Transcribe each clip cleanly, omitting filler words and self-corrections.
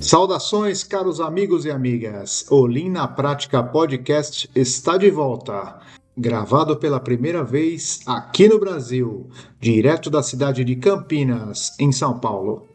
Saudações, caros amigos e amigas. O Lean na Prática Podcast está de volta. Gravado pela primeira vez aqui no Brasil, direto da cidade de Campinas, em São Paulo.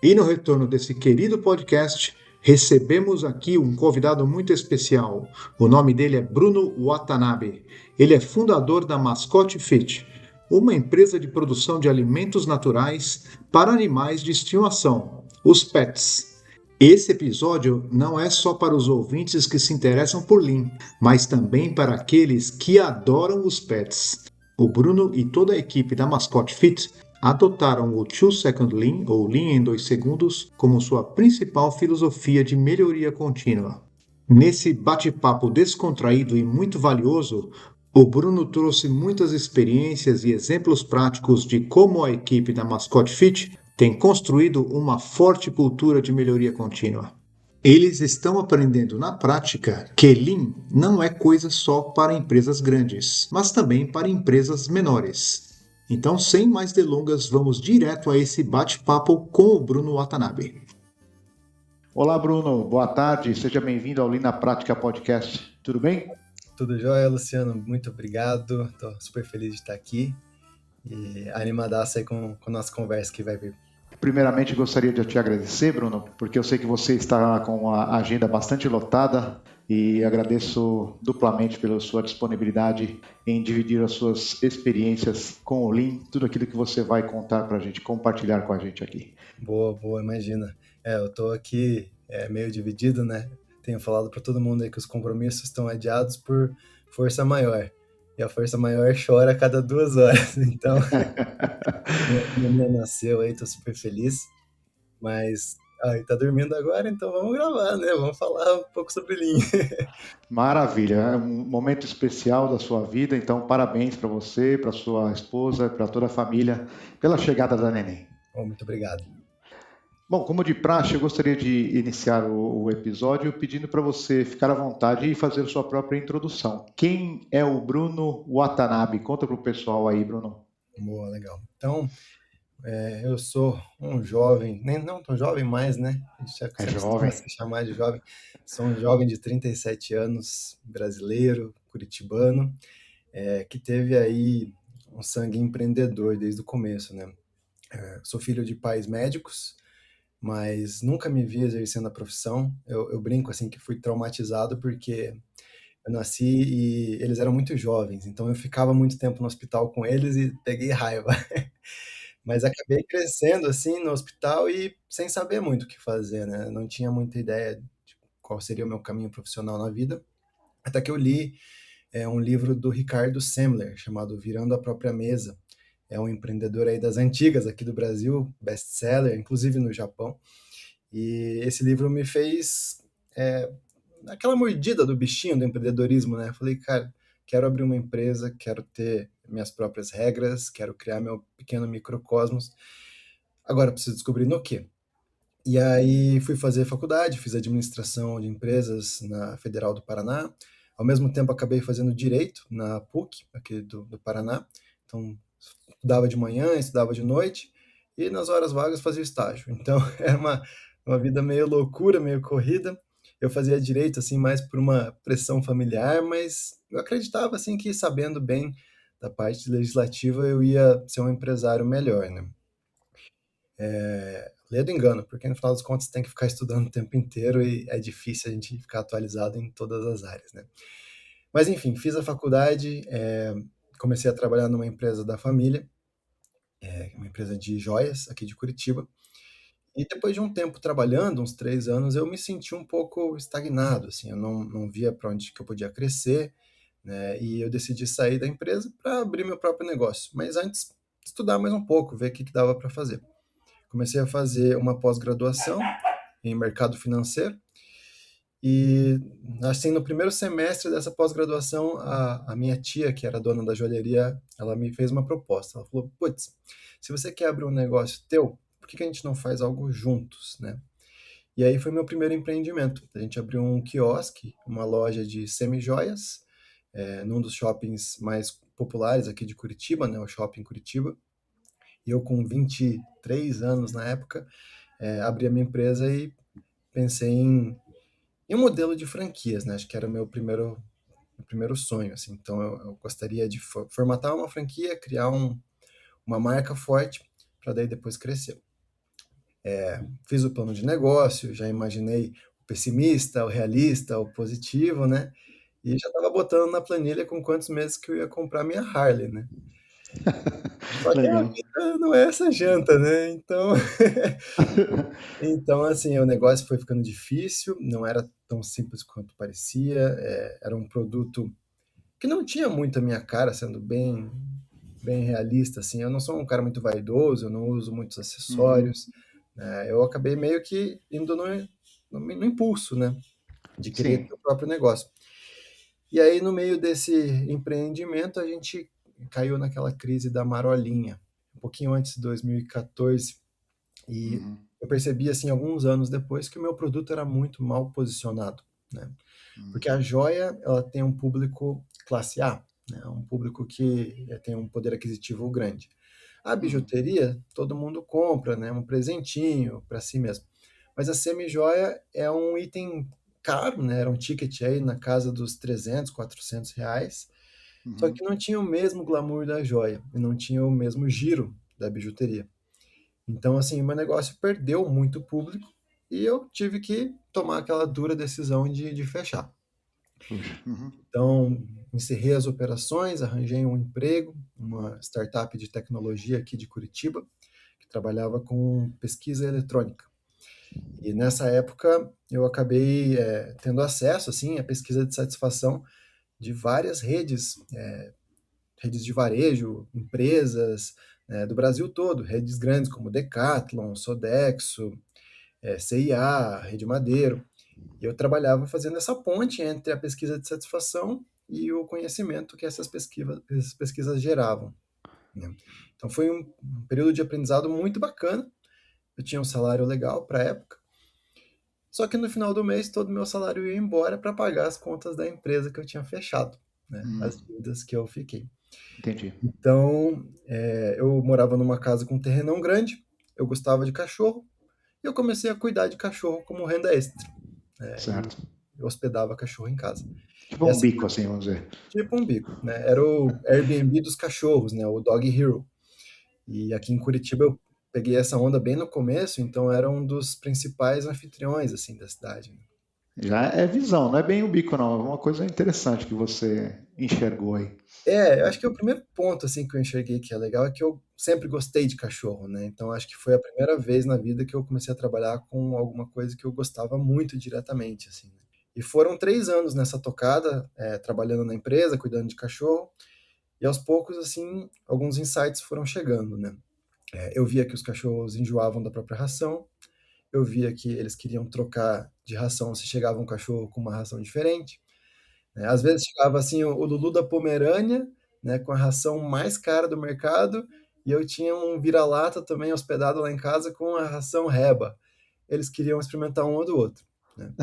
E no retorno desse querido podcast, recebemos aqui um convidado muito especial. O nome dele é Bruno Watanabe. Ele é fundador da Mascote Fit, uma empresa de produção de alimentos naturais para animais de estimação, os pets. Esse episódio não é só para os ouvintes que se interessam por Lean, mas também para aqueles que adoram os pets. O Bruno e toda a equipe da Mascote Fit adotaram o 2-Second Lean, ou Lean em 2 segundos, como sua principal filosofia de melhoria contínua. Nesse bate-papo descontraído e muito valioso, o Bruno trouxe muitas experiências e exemplos práticos de como a equipe da Mascote Fit tem construído uma forte cultura de melhoria contínua. Eles estão aprendendo na prática que Lean não é coisa só para empresas grandes, mas também para empresas menores. Então, sem mais delongas, vamos direto a esse bate-papo com o Bruno Watanabe. Olá, Bruno. Boa tarde. Seja bem-vindo ao Lean na Prática Podcast. Tudo bem? Tudo jóia, Luciano. Muito obrigado. Estou super feliz de estar aqui e animadaço aí com a nossa conversa que vai vir. Primeiramente, gostaria de te agradecer, Bruno, porque eu sei que você está com a agenda bastante lotada e agradeço duplamente pela sua disponibilidade em dividir as suas experiências com o Lean, tudo aquilo que você vai contar para a gente, compartilhar com a gente aqui. Boa, imagina. Eu estou aqui meio dividido, né? Tenho falado para todo mundo aí que os compromissos estão adiados por força maior. E a força maior chora a cada 2 horas. Então, minha menina nasceu aí, tô super feliz. Mas tá dormindo agora, então vamos gravar, né? Vamos falar um pouco sobre Lean. Maravilha, é um momento especial da sua vida, então parabéns para você, para sua esposa, para toda a família, pela chegada da neném. Muito obrigado. Bom, como de praxe, eu gostaria de iniciar o episódio pedindo para você ficar à vontade e fazer sua própria introdução. Quem é o Bruno Watanabe? Conta para o pessoal aí, Bruno. Boa, legal. Então, eu sou um jovem, nem não tão jovem mais, né? A gente É sempre jovem. costuma se chamar de jovem. Sou um jovem de 37 anos, brasileiro, curitibano, que teve aí um sangue empreendedor desde o começo, né? Sou filho de pais médicos, mas nunca me vi exercendo a profissão. Eu brinco assim que fui traumatizado porque eu nasci e eles eram muito jovens, então eu ficava muito tempo no hospital com eles e peguei raiva. Mas acabei crescendo assim no hospital e sem saber muito o que fazer, né? Não tinha muita ideia de qual seria o meu caminho profissional na vida. Até que eu li um livro do Ricardo Semler, chamado Virando a Própria Mesa. É um empreendedor aí das antigas aqui do Brasil, best-seller, inclusive no Japão. E esse livro me fez aquela mordida do bichinho do empreendedorismo, né? Falei, cara, quero abrir uma empresa, quero ter minhas próprias regras, quero criar meu pequeno microcosmos. Agora preciso descobrir no quê. E aí fui fazer faculdade, fiz administração de empresas na Federal do Paraná. Ao mesmo tempo acabei fazendo direito na PUC, aqui do Paraná. Então, estudava de manhã, estudava de noite e nas horas vagas fazia estágio. Então, era uma vida meio loucura, meio corrida. Eu fazia direito assim mais por uma pressão familiar, mas eu acreditava assim que sabendo bem da parte legislativa eu ia ser um empresário melhor, né? Lê do engano, porque no final das contas tem que ficar estudando o tempo inteiro e é difícil a gente ficar atualizado em todas as áreas, né? Mas enfim, fiz a faculdade, comecei a trabalhar numa empresa da família, uma empresa de joias aqui de Curitiba. E depois de um tempo trabalhando, uns 3 anos, eu me senti um pouco estagnado, assim, eu não via para onde que eu podia crescer, né? E eu decidi sair da empresa para abrir meu próprio negócio. Mas antes, estudar mais um pouco, ver o que dava para fazer. Comecei a fazer uma pós-graduação em mercado financeiro e, assim, no primeiro semestre dessa pós-graduação, a minha tia, que era dona da joalheria, ela me fez uma proposta. Ela falou, putz, se você quer abrir um negócio teu, por que a gente não faz algo juntos, né? E aí foi meu primeiro empreendimento. A gente abriu um quiosque, uma loja de semi-joias, num dos shoppings mais populares aqui de Curitiba, né, o Shopping Curitiba. E eu, com 23 anos na época, abri a minha empresa e pensei em um modelo de franquias, né? Acho que era meu primeiro sonho, assim. Então eu gostaria de formatar uma franquia, criar uma marca forte para daí depois crescer. Fiz o plano de negócio, já imaginei o pessimista, o realista, o positivo, né? E já estava botando na planilha com quantos meses que eu ia comprar minha Harley, né? Só que a Legal. vida não é essa janta, né? Então, assim, o negócio foi ficando difícil, não era tão simples quanto parecia, era um produto que não tinha muito a minha cara, sendo bem realista, assim. Eu não sou um cara muito vaidoso, eu não uso muitos Uhum. acessórios, né? Eu acabei meio que indo no impulso, né? De querer Sim. ter o próprio negócio. E aí, no meio desse empreendimento, a gente caiu naquela crise da marolinha, um pouquinho antes de 2014. E Uhum. eu percebi, assim, alguns anos depois, que o meu produto era muito mal posicionado, né? Porque a Uhum. joia, ela tem um público classe A, né? Um público que tem um poder aquisitivo grande. A Uhum. bijuteria, todo mundo compra, né? Um presentinho para si mesmo. Mas a semi-joia é um item caro, né? Era um ticket aí na casa dos 300, R$ 400, só Uhum. que não tinha o mesmo glamour da joia e não tinha o mesmo giro da bijuteria. Então, assim, o meu negócio perdeu muito público e eu tive que tomar aquela dura decisão de fechar. Puxa. Uhum. Então, encerrei as operações, arranjei um emprego, uma startup de tecnologia aqui de Curitiba, que trabalhava com pesquisa eletrônica. E nessa época eu acabei tendo acesso assim à pesquisa de satisfação de várias redes de varejo, empresas do Brasil todo, redes grandes como Decathlon, Sodexo, CIA, Rede Madeiro. E eu trabalhava fazendo essa ponte entre a pesquisa de satisfação e o conhecimento que essas pesquisas geravam, né? Então foi um período de aprendizado muito bacana. Eu tinha um salário legal para a época, só que no final do mês todo o meu salário ia embora para pagar as contas da empresa que eu tinha fechado, né? As Uhum. dívidas que eu fiquei. Entendi. Então, eu morava numa casa com um terrenão grande, eu gostava de cachorro, e eu comecei a cuidar de cachorro como renda extra, né? E Certo. eu hospedava cachorro em casa. Tipo E um assim, bico, assim, vamos dizer. tipo um bico, né? Era o Airbnb dos cachorros, né? O Dog Hero. E aqui em Curitiba eu peguei essa onda bem no começo, então era um dos principais anfitriões, assim, da cidade, né? Já é visão, não é bem um bico, não. É uma coisa interessante que você enxergou aí. Eu acho que é o primeiro ponto, assim, que eu enxerguei que é legal é que eu sempre gostei de cachorro, né? Então acho que foi a primeira vez na vida que eu comecei a trabalhar com alguma coisa que eu gostava muito diretamente, assim, né? E foram 3 anos nessa tocada, trabalhando na empresa, cuidando de cachorro, e aos poucos, assim, alguns insights foram chegando, né? Eu via que os cachorros enjoavam da própria ração, eu via que eles queriam trocar de ração se chegava um cachorro com uma ração diferente, né? Às vezes chegava assim o Lulu da Pomerânia, né, com a ração mais cara do mercado, e eu tinha um vira-lata também hospedado lá em casa com a ração Reba. Eles queriam experimentar um ou do outro, né?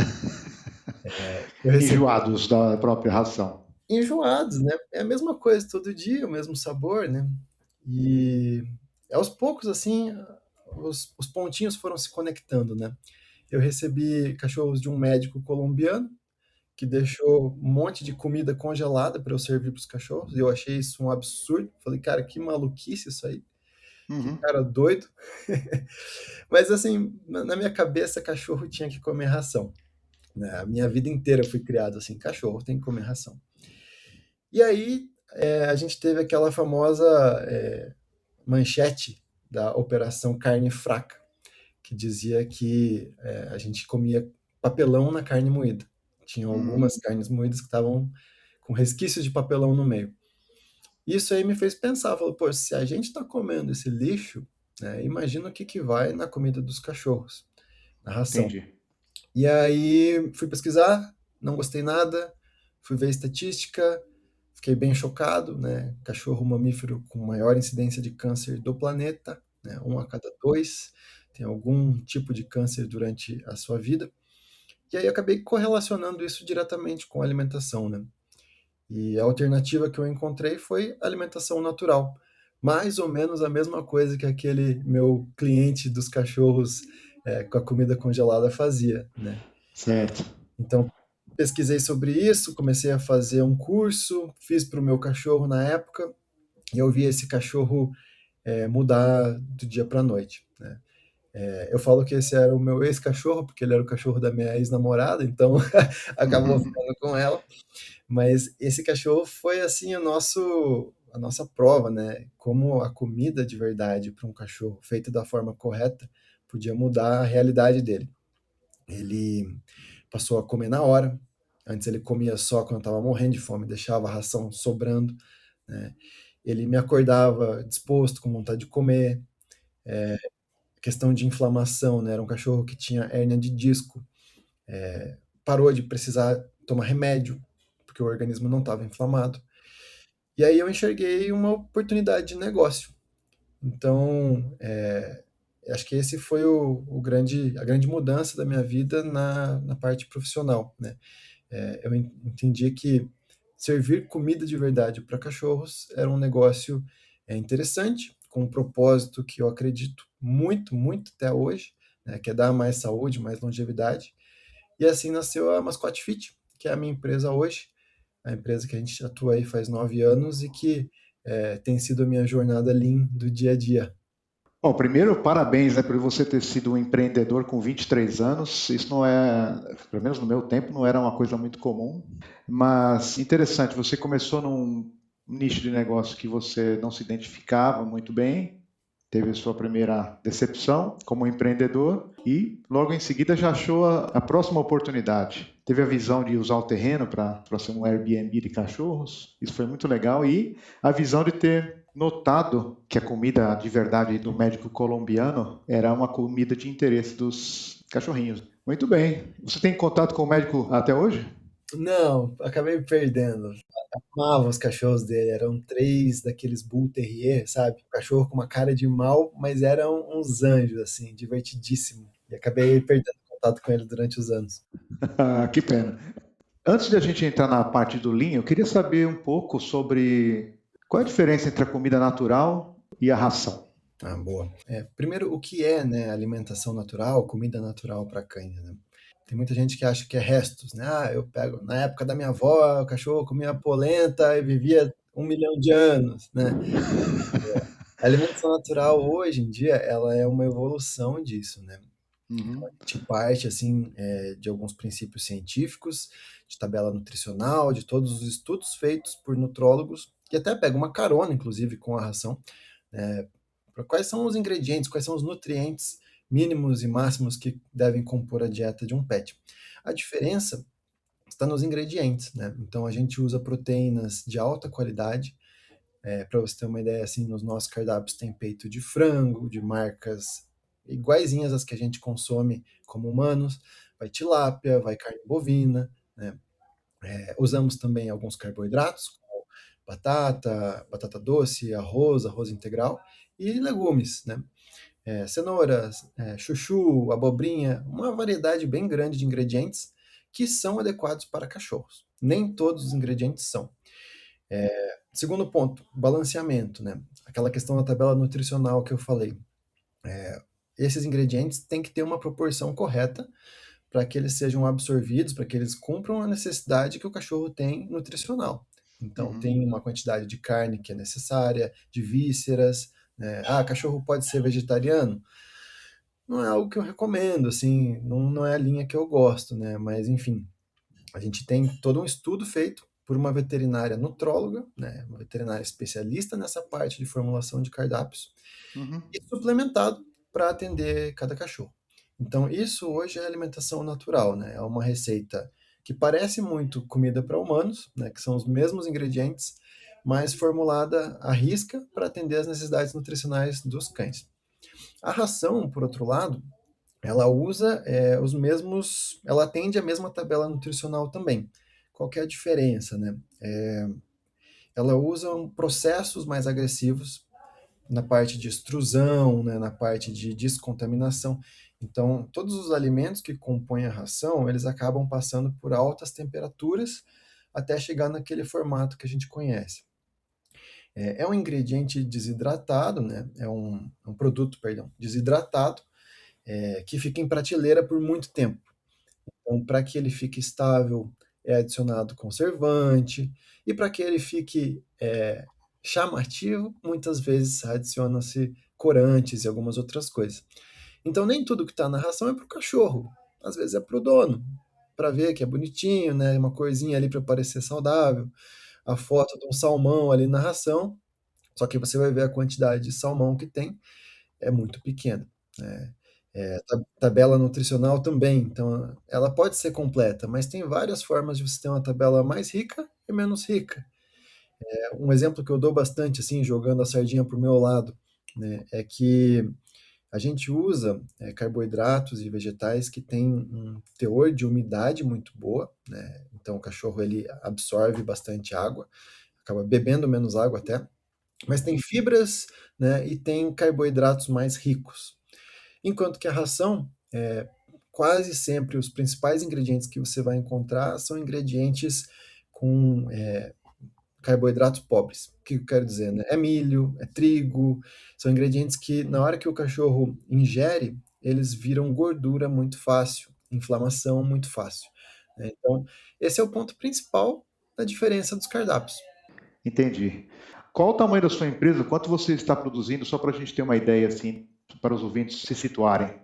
Eu recebi Enjoados da própria ração. enjoados, né? É a mesma coisa todo dia, o mesmo sabor, né? E aos poucos, assim, os pontinhos foram se conectando, né? Eu recebi cachorros de um médico colombiano que deixou um monte de comida congelada para eu servir para os cachorros. E eu achei isso um absurdo. Falei, cara, que maluquice isso aí. Que Uhum. cara doido. Mas assim, na minha cabeça, cachorro tinha que comer ração, né? A minha vida inteira eu fui criado assim, cachorro tem que comer ração. E aí a gente teve aquela famosa manchete da Operação Carne Fraca, que dizia que a gente comia papelão na carne moída. Tinha algumas Uhum. carnes moídas que estavam com resquícios de papelão no meio. Isso aí me fez pensar, falou, pô, se a gente está comendo esse lixo, né, imagina o que, que vai na comida dos cachorros, na ração. Entendi. E aí fui pesquisar, não gostei nada, fui ver estatística, fiquei bem chocado, né? Cachorro mamífero com maior incidência de câncer do planeta, né? Um a cada dois tem algum tipo de câncer durante a sua vida. E aí acabei correlacionando isso diretamente com a alimentação, né? E a alternativa que eu encontrei foi alimentação natural. Mais ou menos a mesma coisa que aquele meu cliente dos cachorros com a comida congelada fazia, né? Certo. Então, pesquisei sobre isso, comecei a fazer um curso, fiz para o meu cachorro na época, e eu vi esse cachorro mudar do dia para a noite, né? Eu falo que esse era o meu ex-cachorro, porque ele era o cachorro da minha ex-namorada, então acabou ficando com ela. Mas esse cachorro foi assim a nossa prova, né? Como a comida de verdade para um cachorro feita da forma correta podia mudar a realidade dele. Ele passou a comer na hora. Antes ele comia só quando estava morrendo de fome, deixava a ração sobrando, né? Ele me acordava disposto, com vontade de comer. Questão de inflamação, né? Era um cachorro que tinha hérnia de disco, parou de precisar tomar remédio, porque o organismo não estava inflamado. E aí eu enxerguei uma oportunidade de negócio. Então, acho que esse foi a grande mudança da minha vida na parte profissional, né? Eu entendi que servir comida de verdade para cachorros era um negócio interessante, com um propósito que eu acredito muito, muito até hoje, né, que é dar mais saúde, mais longevidade. E assim nasceu a Mascote Fit, que é a minha empresa hoje, a empresa que a gente atua aí faz 9 anos e que tem sido a minha jornada Lean do dia a dia. Bom, primeiro, parabéns, né, por você ter sido um empreendedor com 23 anos. Isso não é, pelo menos no meu tempo, não era uma coisa muito comum. Mas interessante, você começou num nicho de negócio que você não se identificava muito bem, teve a sua primeira decepção como empreendedor e logo em seguida já achou a próxima oportunidade. Teve a visão de usar o terreno para ser um Airbnb de cachorros, isso foi muito legal, e a visão de ter notado que a comida de verdade do médico colombiano era uma comida de interesse dos cachorrinhos. Muito bem. Você tem contato com o médico até hoje? Não, acabei perdendo. Amava os cachorros dele, eram três daqueles Bull Terrier, sabe? Cachorro com uma cara de mal, mas eram uns anjos, assim, divertidíssimo. E acabei perdendo contato com ele durante os anos. Que pena. Antes de a gente entrar na parte do linho, eu queria saber um pouco sobre qual é a diferença entre a comida natural e a ração. Ah, boa. Primeiro, o que é, né, alimentação natural, comida natural para cães, né? Tem muita gente que acha que é restos, né? Ah, eu pego, na época da minha avó, o cachorro comia polenta e vivia 1 milhão de anos, né? A alimentação natural, hoje em dia, ela é uma evolução disso, né? Uhum. A gente parte, assim, de alguns princípios científicos, de tabela nutricional, de todos os estudos feitos por nutrólogos, que até pega uma carona, inclusive, com a ração, né? Pra quais são os ingredientes, quais são os nutrientes mínimos e máximos que devem compor a dieta de um pet. A diferença está nos ingredientes, né? Então a gente usa proteínas de alta qualidade. Para você ter uma ideia, assim, nos nossos cardápios tem peito de frango, de marcas iguaizinhas às que a gente consome como humanos, vai tilápia, vai carne bovina, né? Usamos também alguns carboidratos, como batata doce, arroz integral e legumes, né? Cenouras, chuchu, abobrinha, uma variedade bem grande de ingredientes que são adequados para cachorros. Nem todos os ingredientes são. Segundo ponto, balanceamento, né? Aquela questão da tabela nutricional que eu falei. Esses ingredientes têm que ter uma proporção correta para que eles sejam absorvidos, para que eles cumpram a necessidade que o cachorro tem nutricional. Então, Uhum. tem uma quantidade de carne que é necessária, de vísceras, né? Ah, cachorro pode ser vegetariano? Não é algo que eu recomendo, assim, não é a linha que eu gosto, né? Mas, enfim, a gente tem todo um estudo feito por uma veterinária nutróloga, né? Uma veterinária especialista nessa parte de formulação de cardápios, Uhum. e suplementado para atender cada cachorro. Então, isso hoje é alimentação natural, né? É uma receita que parece muito comida para humanos, né? Que são os mesmos ingredientes, mas formulada à risca para atender às necessidades nutricionais dos cães. A ração, por outro lado, ela usa os mesmos, ela atende a mesma tabela nutricional também. Qual que é a diferença, né? Ela usa processos mais agressivos na parte de extrusão, né, na parte de descontaminação. Então, todos os alimentos que compõem a ração, eles acabam passando por altas temperaturas até chegar naquele formato que a gente conhece. É um ingrediente desidratado, né? É um produto, perdão, desidratado, que fica em prateleira por muito tempo. Então, para que ele fique estável, é adicionado conservante, e para que ele fique chamativo, muitas vezes adiciona-se corantes e algumas outras coisas. Então, nem tudo que está na ração é para o cachorro, às vezes é para o dono, para ver que é bonitinho, né? Uma corzinha ali para parecer saudável, a foto de um salmão ali na ração, só que você vai ver a quantidade de salmão que tem é muito pequena, né. Tabela nutricional também, então ela pode ser completa, mas tem várias formas de você ter uma tabela mais rica e menos rica. Um exemplo que eu dou bastante, assim, jogando a sardinha para o meu lado, né, é que a gente usa carboidratos e vegetais que têm um teor de umidade muito boa, né, então o cachorro ele absorve bastante água, acaba bebendo menos água até, mas tem fibras, né, e tem carboidratos mais ricos. Enquanto que a ração, quase sempre os principais ingredientes que você vai encontrar são ingredientes com carboidratos pobres. O que eu quero dizer, né? É milho, é trigo, são ingredientes que na hora que o cachorro ingere, eles viram gordura muito fácil, inflamação muito fácil, né? Então, esse é o ponto principal da diferença dos cardápios. Entendi. Qual o tamanho da sua empresa? Quanto você está produzindo? Só para a gente ter uma ideia, assim, para os ouvintes se situarem.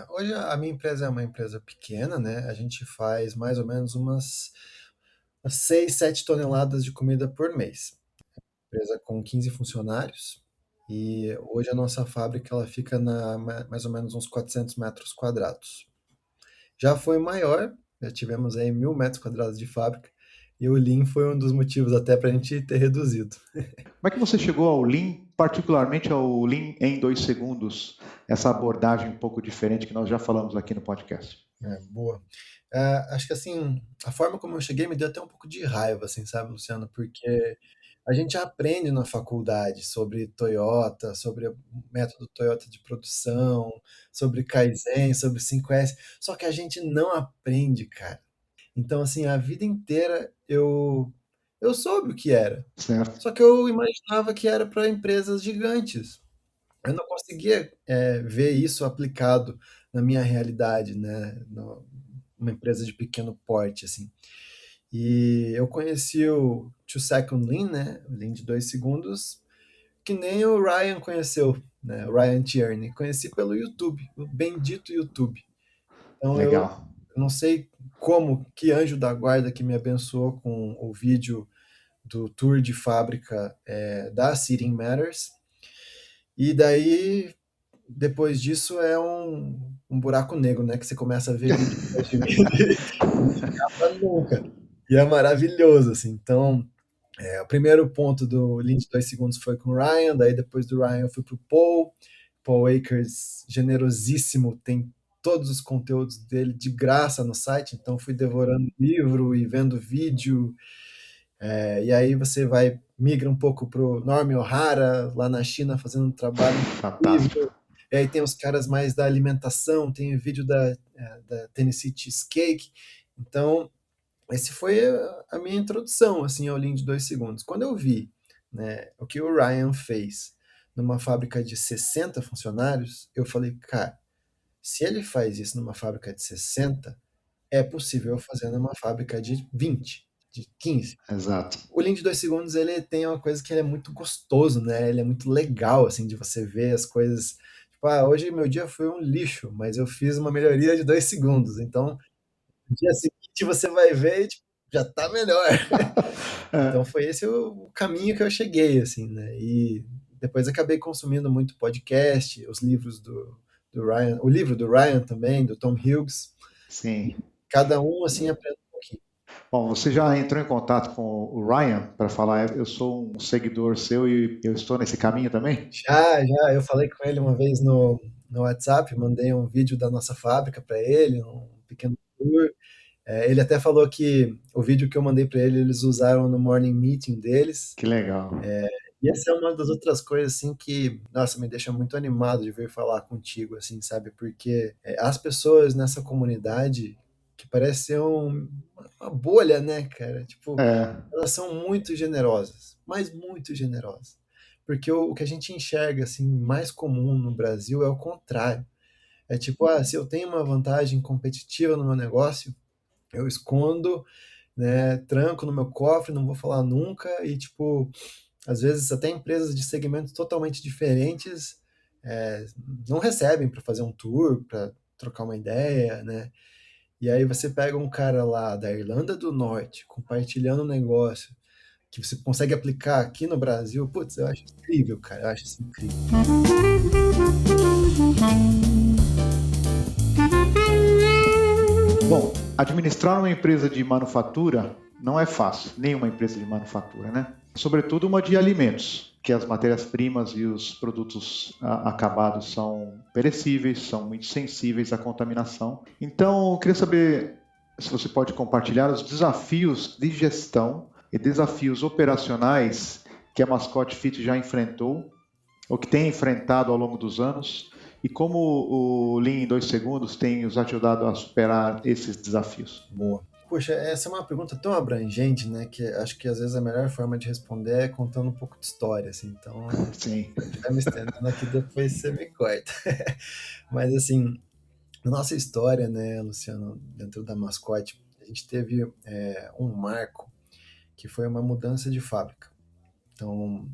Hoje a minha empresa é uma empresa pequena, né? A gente faz mais ou menos umas 6, 7 toneladas de comida por mês. Empresa com 15 funcionários e hoje a nossa fábrica ela fica mais ou menos uns 400 metros quadrados. Já foi maior, já tivemos aí 1.000 metros quadrados de fábrica e o Lean foi um dos motivos até para a gente ter reduzido. Como é que você chegou ao Lean, particularmente ao Lean em 2 segundos? Essa abordagem um pouco diferente que nós já falamos aqui no podcast. Boa. Acho que assim, a forma como eu cheguei me deu até um pouco de raiva, assim, sabe, Luciano? Porque a gente aprende na faculdade sobre Toyota, sobre o método Toyota de produção, sobre Kaizen, sobre 5S, só que a gente não aprende, cara. Então, assim, a vida inteira eu soube o que era, Certo. só que eu imaginava que era para empresas gigantes. Eu não conseguia ver isso aplicado na minha realidade, né? Numa empresa de pequeno porte, assim. E eu conheci o Two Second Lean, né? O Lean de 2 segundos, que nem o Ryan conheceu, né? O Ryan Tierney. Conheci pelo YouTube, o bendito YouTube. Então eu Legal. não sei como, que anjo da guarda que me abençoou com o vídeo do tour de fábrica da Seating Matters. E daí, depois disso, é um buraco negro, né? Que você começa a ver vídeo atrás de vídeo e não acaba nunca. E é maravilhoso, assim. Então, o primeiro ponto do Lean de 2 segundos foi com o Ryan, daí depois do Ryan eu fui pro Paul. Paul Akers, generosíssimo, tem todos os conteúdos dele de graça no site, então fui devorando livro e vendo vídeo. E aí você migra um pouco pro Norman O'Hara, lá na China, fazendo um trabalho Fantástico. incrível. E aí tem os caras mais da alimentação, tem o vídeo da Tennessee Cheesecake. Então, esse foi a minha introdução, assim, ao Lean de 2 segundos. Quando eu vi, né, o que o Ryan fez numa fábrica de 60 funcionários, eu falei, cara, se ele faz isso numa fábrica de 60, é possível eu fazer numa fábrica de 20, de 15. Exato. O Lean de 2 segundos, ele tem uma coisa que ele é muito gostoso, né? Ele é muito legal, assim, de você ver as coisas. Tipo, hoje meu dia foi um lixo, mas eu fiz uma melhoria de 2 segundos. Então, no dia seguinte você vai ver e tipo, já tá melhor. Então É, foi esse o caminho que eu cheguei, assim, né? E depois acabei consumindo muito podcast, os livros do Ryan, o livro do Ryan também, do Tom Hughes. sim. Cada um, assim, aprende um pouquinho. Bom, você já entrou em contato com o Ryan para falar, eu sou um seguidor seu e eu estou nesse caminho também? Já, eu falei com ele uma vez no WhatsApp, mandei um vídeo da nossa fábrica para ele, um pequeno tour. Ele até falou que o vídeo que eu mandei para ele, eles usaram no morning meeting deles. Que legal. E essa é uma das outras coisas assim que, nossa, me deixa muito animado de vir falar contigo, assim, sabe? Porque as pessoas nessa comunidade que parece ser uma bolha, né, cara? Tipo, É, elas são muito generosas, mas muito generosas. Porque o que a gente enxerga assim mais comum no Brasil é o contrário. É tipo, se eu tenho uma vantagem competitiva no meu negócio, eu escondo, né, tranco no meu cofre, não vou falar nunca e, tipo, às vezes até empresas de segmentos totalmente diferentes é, não recebem para fazer um tour, para trocar uma ideia, né? E aí você pega um cara lá da Irlanda do Norte compartilhando um negócio que você consegue aplicar aqui no Brasil, putz, eu acho incrível, cara, eu acho isso incrível. Bom, administrar uma empresa de manufatura não é fácil, nenhuma empresa de manufatura, né? Sobretudo uma de alimentos, que as matérias-primas e os produtos acabados são perecíveis, são muito sensíveis à contaminação. Então, eu queria saber se você pode compartilhar os desafios de gestão e desafios operacionais que a Mascote Fit já enfrentou ou que tem enfrentado ao longo dos anos e como o Lean em 2 segundos tem os ajudado a superar esses desafios. Boa. Poxa, essa é uma pergunta tão abrangente, né, que acho que às vezes a melhor forma de responder é contando um pouco de história, assim. Então, Sim. se eu estiver me estendendo aqui, depois você me corta. Mas, assim, na nossa história, né, Luciano, dentro da Mascote, a gente teve um marco que foi uma mudança de fábrica. Então,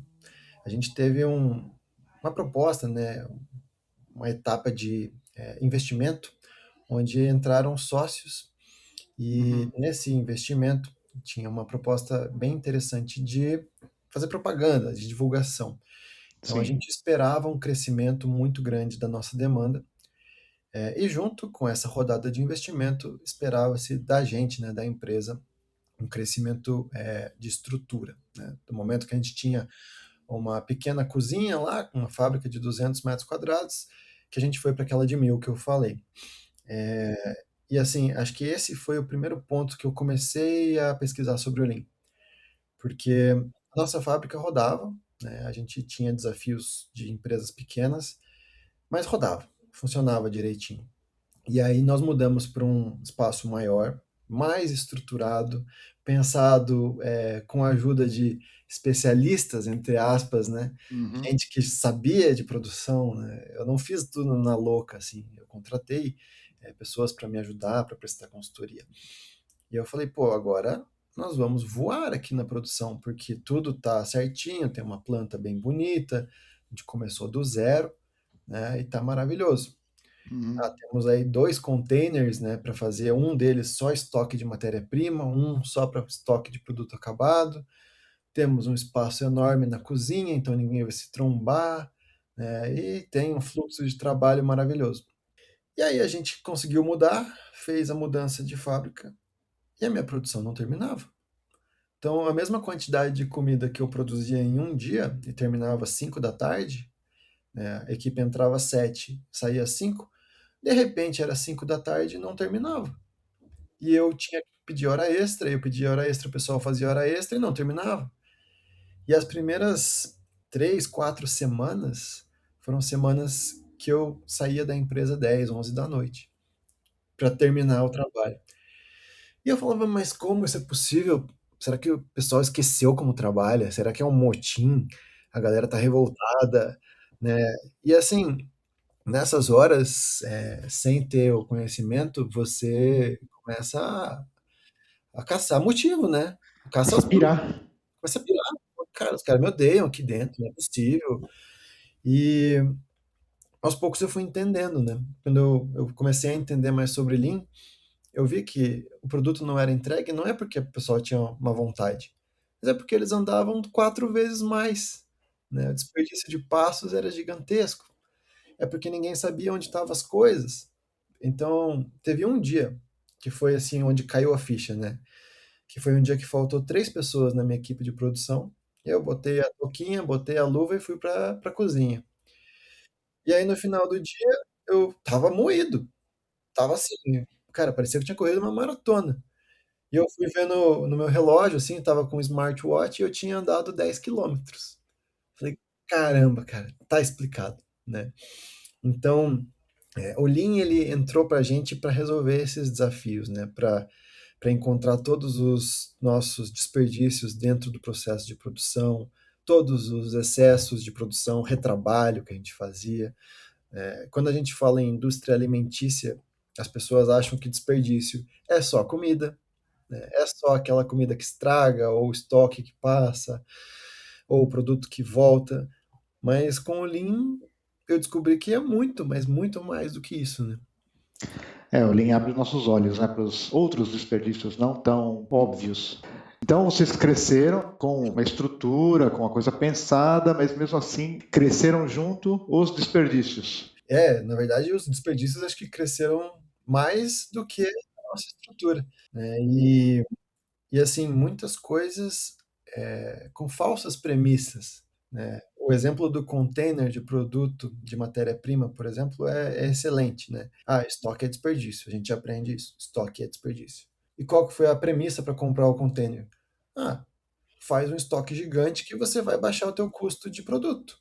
a gente teve uma proposta, né, uma etapa de investimento, onde entraram sócios e Uhum. nesse investimento tinha uma proposta bem interessante de fazer propaganda, de divulgação. Então a Sim. gente esperava um crescimento muito grande da nossa demanda e junto com essa rodada de investimento esperava-se da gente, né, da empresa, um crescimento de estrutura. Né? Do momento que a gente tinha uma pequena cozinha lá, com uma fábrica de 200 metros quadrados, que a gente foi para aquela de 1.000 que eu falei. E assim, acho que esse foi o primeiro ponto que eu comecei a pesquisar sobre o Lean, porque a nossa fábrica rodava, né, a gente tinha desafios de empresas pequenas, mas rodava, funcionava direitinho. E aí nós mudamos para um espaço maior, mais estruturado, pensado com a ajuda de especialistas, entre aspas, né? Uhum. Gente que sabia de produção, né? Eu não fiz tudo na louca, assim. Eu contratei pessoas para me ajudar, para prestar consultoria. E eu falei, pô, agora nós vamos voar aqui na produção, porque tudo tá certinho, tem uma planta bem bonita, a gente começou do zero, né? E tá maravilhoso. Uhum. Temos aí 2 containers, né, para fazer, um deles só estoque de matéria-prima, um só para estoque de produto acabado. Temos um espaço enorme na cozinha, então ninguém vai se trombar, né, e tem um fluxo de trabalho maravilhoso. E aí a gente conseguiu mudar, fez a mudança de fábrica e a minha produção não terminava. Então, a mesma quantidade de comida que eu produzia em um dia e terminava às 5 da tarde, né, a equipe entrava às 7, saía às 5, de repente era 5 da tarde e não terminava. E eu tinha que pedir hora extra, eu pedia hora extra, o pessoal fazia hora extra e não terminava. E as primeiras 3, 4 semanas foram semanas que eu saía da empresa 10, 11 da noite para terminar o trabalho. E eu falava, mas como isso é possível? Será que o pessoal esqueceu como trabalha? Será que é um motim? A galera tá revoltada, né? E assim, nessas horas, sem ter o conhecimento, você começa a caçar motivo, né? Caça Começa às a bruxas, pirar. começa a pirar. Cara, os caras me odeiam aqui dentro, não é possível. E aos poucos eu fui entendendo, né? Quando eu comecei a entender mais sobre Lean, eu vi que o produto não era entregue, não é porque o pessoal tinha uma vontade, mas é porque eles andavam 4 vezes mais, né? O desperdício de passos era gigantesco. É porque ninguém sabia onde estavam as coisas. Então, teve um dia que foi assim onde caiu a ficha, né? Que foi um dia que faltou 3 pessoas na minha equipe de produção. Eu botei a touquinha, botei a luva e fui para a cozinha. E aí no final do dia eu tava moído, tava assim, cara, parecia que eu tinha corrido uma maratona. E eu fui ver no meu relógio, assim, tava com um smartwatch e eu tinha andado 10 quilômetros. Falei, caramba, cara, tá explicado, né? Então, o Lean ele entrou para a gente para resolver esses desafios, né? Para encontrar todos os nossos desperdícios dentro do processo de produção, todos os excessos de produção, retrabalho que a gente fazia, Quando a gente fala em indústria alimentícia, as pessoas acham que desperdício é só comida, né? É só aquela comida que estraga, ou o estoque que passa, ou o produto que volta. Mas com o Lean, eu descobri que é muito, mas muito mais do que isso, né? O Lean abre os nossos olhos, né, para os outros desperdícios não tão óbvios. Então vocês cresceram com uma estrutura, com uma coisa pensada, mas mesmo assim cresceram junto os desperdícios. Na verdade, os desperdícios acho que cresceram mais do que a nossa estrutura, né? E assim, muitas coisas com falsas premissas, né? O exemplo do container de produto de matéria-prima, por exemplo, é excelente, né? Estoque é desperdício, a gente aprende isso, estoque é desperdício. E qual que foi a premissa para comprar o container? Ah, faz um estoque gigante que você vai baixar o teu custo de produto.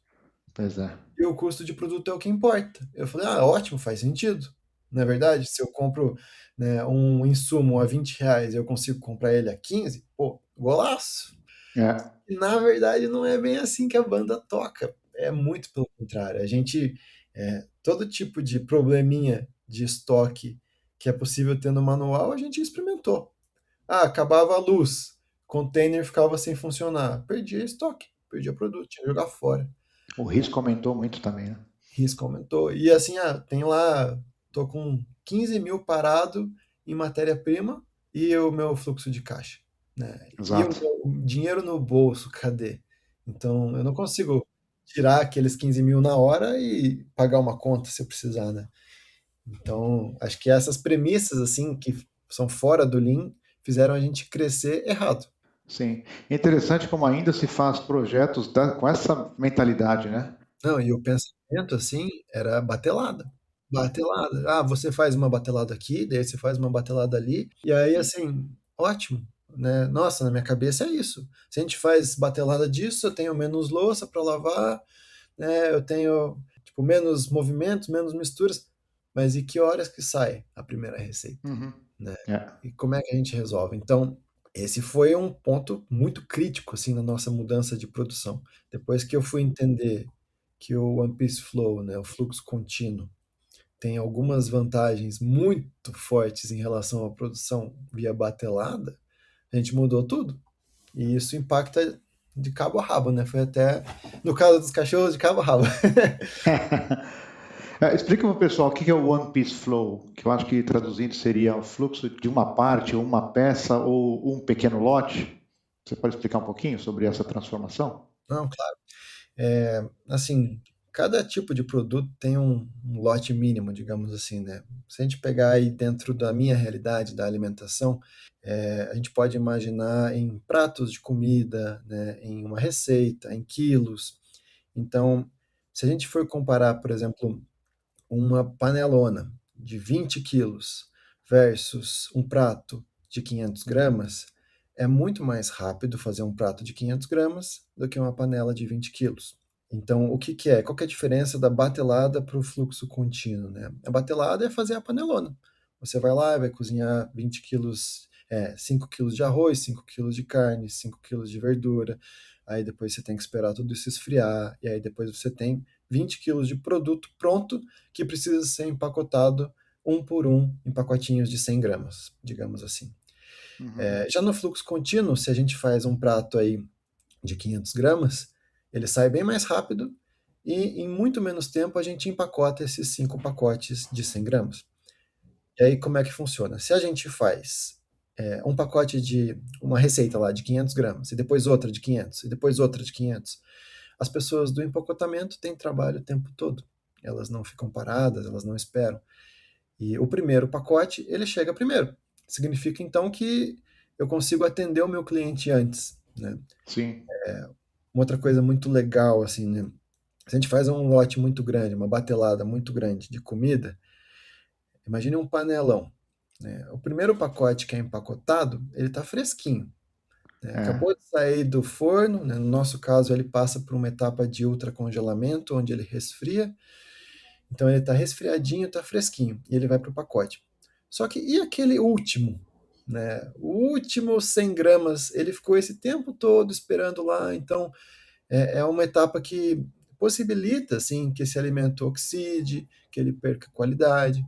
Pois é. E o custo de produto é o que importa. Eu falei, ótimo, faz sentido. Não é verdade? Se eu compro, né, um insumo a R$ 20 e eu consigo comprar ele a 15, pô, golaço. É. E na verdade não é bem assim que a banda toca. É muito pelo contrário. A gente, todo tipo de probleminha de estoque que é possível ter no manual, a gente experimentou. Acabava a luz, container ficava sem funcionar, perdia estoque, perdia produto, tinha que jogar fora. O risco aumentou muito também, né? Risco aumentou. E assim, tem lá, tô com 15 mil parado em matéria-prima e o meu fluxo de caixa, né? E o Exato. meu dinheiro no bolso, cadê? Então, eu não consigo tirar aqueles 15 mil na hora e pagar uma conta se eu precisar, né? Então, acho que essas premissas, assim, que são fora do Lean, fizeram a gente crescer errado. Sim. Interessante como ainda se faz projetos com essa mentalidade, né? Não, e o pensamento, assim, era batelada. Batelada. Você faz uma batelada aqui, daí você faz uma batelada ali, e aí, assim, ótimo, né? Nossa, na minha cabeça é isso. Se a gente faz batelada disso, eu tenho menos louça para lavar, né? Eu tenho, tipo, menos movimentos, menos misturas. Mas e que horas que sai a primeira receita, Uhum. né? É. E como é que a gente resolve? Então, esse foi um ponto muito crítico, assim, na nossa mudança de produção. Depois que eu fui entender que o One Piece Flow, né, o fluxo contínuo, tem algumas vantagens muito fortes em relação à produção via batelada, a gente mudou tudo. E isso impacta de cabo a rabo, né? Foi até, no caso dos cachorros, de cabo a rabo. Explica para o pessoal o que é o One Piece Flow, que eu acho que traduzindo seria o fluxo de uma parte, ou uma peça, ou um pequeno lote. Você pode explicar um pouquinho sobre essa transformação? Não, claro. Assim, cada tipo de produto tem um lote mínimo, digamos assim, né? Se a gente pegar aí dentro da minha realidade da alimentação, a gente pode imaginar em pratos de comida, né? Em uma receita, em quilos. Então, se a gente for comparar, por exemplo, uma panelona de 20 quilos versus um prato de 500 gramas, é muito mais rápido fazer um prato de 500 gramas do que uma panela de 20 quilos. Então, o que que é? Qual que é a diferença da batelada para o fluxo contínuo, né? A batelada é fazer a panelona. Você vai lá, vai cozinhar 20 quilos, 5 quilos de arroz, 5 quilos de carne, 5 quilos de verdura. Aí depois você tem que esperar tudo isso esfriar. E aí depois você tem 20 quilos de produto pronto que precisa ser empacotado um por um em pacotinhos de 100 gramas, digamos assim. Uhum. Já no fluxo contínuo, se a gente faz um prato aí de 500 gramas, ele sai bem mais rápido e em muito menos tempo a gente empacota esses 5 pacotes de 100 gramas. E aí como é que funciona? Se a gente faz um pacote de uma receita lá de 500 gramas, e depois outra de 500, e depois outra de 500, as pessoas do empacotamento têm trabalho o tempo todo. Elas não ficam paradas, elas não esperam. E o primeiro pacote, ele chega primeiro. Significa então que eu consigo atender o meu cliente antes, né? Sim. Uma outra coisa muito legal, assim, né? Se a gente faz um lote muito grande, uma batelada muito grande de comida, imagine um panelão, né? O primeiro pacote que é empacotado, ele está fresquinho, né? É. Acabou de sair do forno, né? No nosso caso, ele passa por uma etapa de ultracongelamento, onde ele resfria. Então ele está resfriadinho, está fresquinho, e ele vai para o pacote. Só que e aquele último, né? O último 100 gramas, ele ficou esse tempo todo esperando lá, então é uma etapa que possibilita, assim, que esse alimento oxide, que ele perca qualidade.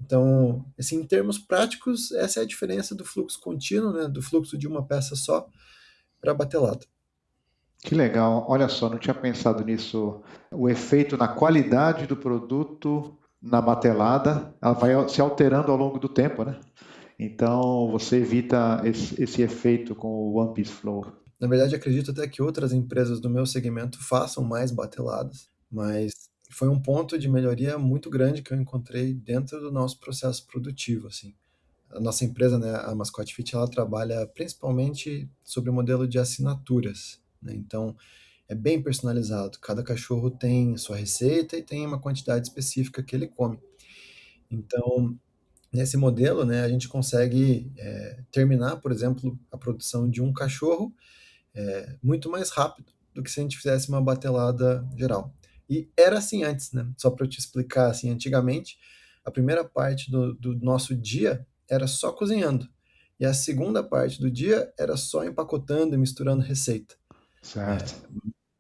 Então, assim, em termos práticos, essa é a diferença do fluxo contínuo, né, do fluxo de uma peça só para a batelada. Que legal, olha só, não tinha pensado nisso. O efeito na qualidade do produto na batelada, ela vai se alterando ao longo do tempo, né? Então você evita esse efeito com o One Piece Flow. Na verdade, acredito até que outras empresas do meu segmento façam mais bateladas, mas foi um ponto de melhoria muito grande que eu encontrei dentro do nosso processo produtivo, assim. A nossa empresa, né, a Mascote Fit, ela trabalha principalmente sobre o modelo de assinaturas, né? Então, é bem personalizado. Cada cachorro tem sua receita e tem uma quantidade específica que ele come. Então, nesse modelo, né, a gente consegue terminar, por exemplo, a produção de um cachorro muito mais rápido do que se a gente fizesse uma batelada geral. E era assim antes, né? Só para eu te explicar, assim, antigamente, a primeira parte do nosso dia era só cozinhando. E a segunda parte do dia era só empacotando e misturando receita. Certo.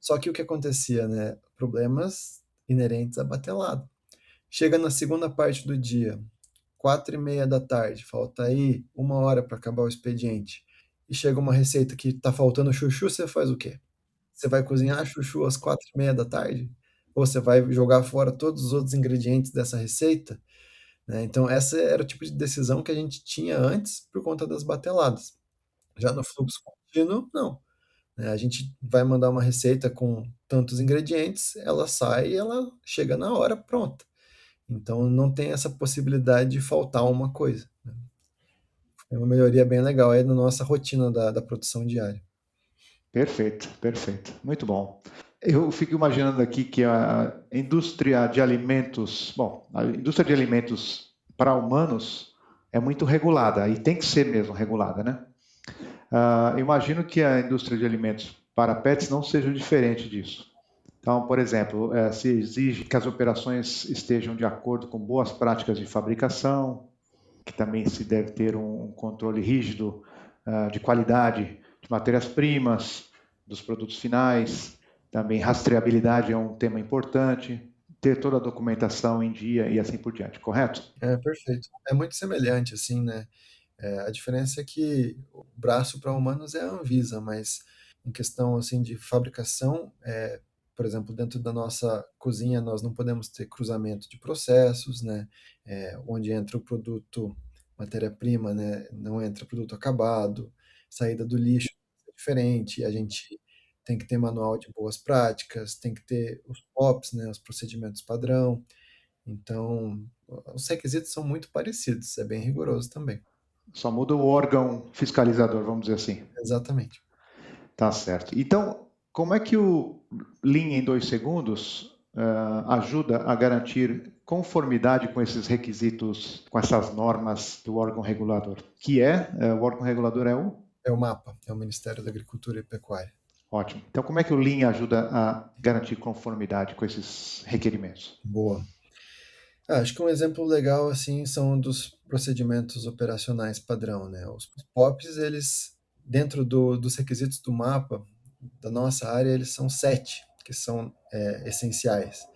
Só que o que acontecia, né? Problemas inerentes à batelada. Chega na segunda parte do dia, 4:30 da tarde, falta aí 1 hora para acabar o expediente, e chega uma receita que tá faltando chuchu, você faz o quê? Você vai cozinhar chuchu às 4:30 da tarde? Ou você vai jogar fora todos os outros ingredientes dessa receita? Né? Então, essa era o tipo de decisão que a gente tinha antes por conta das bateladas. Já no fluxo contínuo, não. Né? A gente vai mandar uma receita com tantos ingredientes, ela sai e ela chega na hora pronta. Então, não tem essa possibilidade de faltar uma coisa. Né? É uma melhoria bem legal aí na nossa rotina da produção diária. Perfeito, perfeito. Muito bom. Eu fico imaginando aqui que a indústria de alimentos, bom, a indústria de alimentos para humanos é muito regulada e tem que ser mesmo regulada, né? Imagino que a indústria de alimentos para pets não seja diferente disso. Então, por exemplo, se exige que as operações estejam de acordo com boas práticas de fabricação, que também se deve ter um controle rígido de qualidade de matérias-primas, dos produtos finais, também rastreabilidade é um tema importante, ter toda a documentação em dia e assim por diante, correto? Perfeito. É muito semelhante, assim, né? A diferença é que o braço para humanos é a Anvisa, mas em questão assim de fabricação, por exemplo, dentro da nossa cozinha nós não podemos ter cruzamento de processos, né? Onde entra o produto matéria-prima, né? Não entra produto acabado, saída do lixo é diferente, a gente tem que ter manual de boas práticas, tem que ter os POPs, né? Os procedimentos padrão. Então, os requisitos são muito parecidos, é bem rigoroso também. Só muda o órgão fiscalizador, vamos dizer assim. Exatamente. Tá certo. Então, como é que o Lean em 2 segundos ajuda a garantir conformidade com esses requisitos, com essas normas do órgão regulador? O órgão regulador é o? É o MAPA, é o Ministério da Agricultura e Pecuária. Ótimo. Então, como é que o Lean ajuda a garantir conformidade com esses requerimentos? Boa. Acho que um exemplo legal assim são dos procedimentos operacionais padrão, né? Os POPs, eles dentro dos requisitos do MAPA da nossa área, eles são 7 que são essenciais.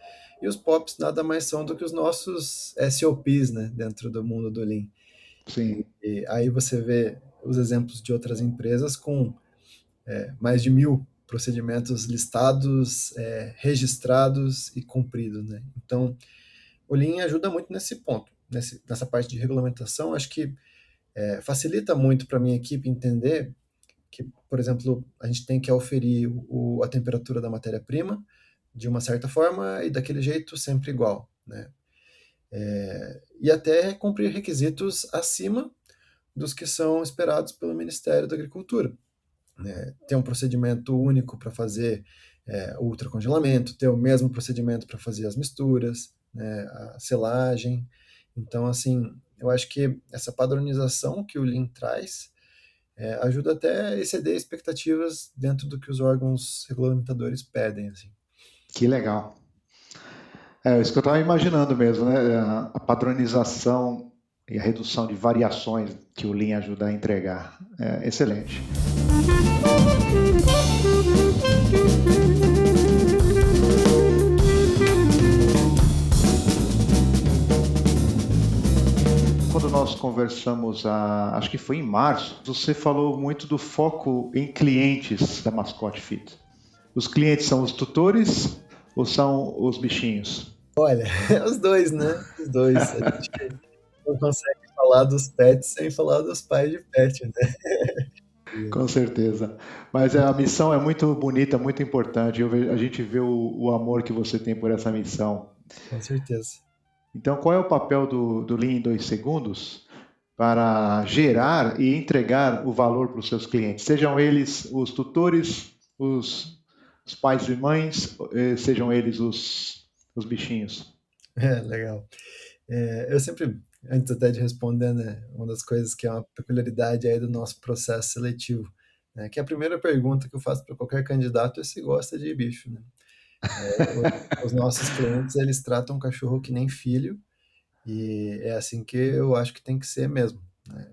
E os POPs nada mais são do que os nossos SOPs, né? Dentro do mundo do Lean. Sim. E aí você vê os exemplos de outras empresas com mais de 1.000 procedimentos listados, registrados e cumpridos, né? Então, o Lean ajuda muito nesse ponto, nessa parte de regulamentação. Acho que facilita muito para a minha equipe entender que, por exemplo, a gente tem que aferir a temperatura da matéria-prima de uma certa forma e daquele jeito sempre igual, né? E até cumprir requisitos acima dos que são esperados pelo Ministério da Agricultura. Né? Ter um procedimento único para fazer o ultracongelamento, ter o mesmo procedimento para fazer as misturas, né, a selagem. Então, assim, eu acho que essa padronização que o Lean traz ajuda até a exceder expectativas dentro do que os órgãos regulamentadores pedem. Assim. Que legal. Isso que eu estava imaginando mesmo, né? A padronização e a redução de variações que o Lean ajuda a entregar. Excelente. nós conversamos, acho que foi em março, você falou muito do foco em clientes da Mascote Fit. Os clientes são os tutores ou são os bichinhos? Olha, os dois, né? Os dois. A gente não consegue falar dos pets sem falar dos pais de pet, né? Com certeza. Mas a missão é muito bonita, muito importante. A gente vê o amor que você tem por essa missão. Com certeza. Então, qual é o papel do Lean em 2 segundos para gerar e entregar o valor para os seus clientes? Sejam eles os tutores, os pais e mães, sejam eles os bichinhos. Legal. Eu sempre, antes até de responder, né, uma das coisas que é uma peculiaridade aí do nosso processo seletivo, né, que a primeira pergunta que eu faço para qualquer candidato é se gosta de bicho, né? Os nossos clientes, eles tratam o cachorro que nem filho, e é assim que eu acho que tem que ser mesmo, né?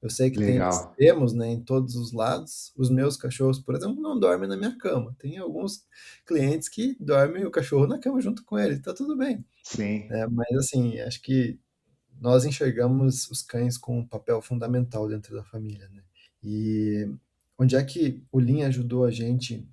Eu sei que tem Legal. extremos, né, em todos os lados. Os meus cachorros, por exemplo, não dormem na minha cama. Tem alguns clientes que dormem o cachorro na cama junto com ele, tá tudo bem, Sim. né? Mas assim, acho que nós enxergamos os cães com um papel fundamental dentro da família, né? E onde é que o Lean ajudou a gente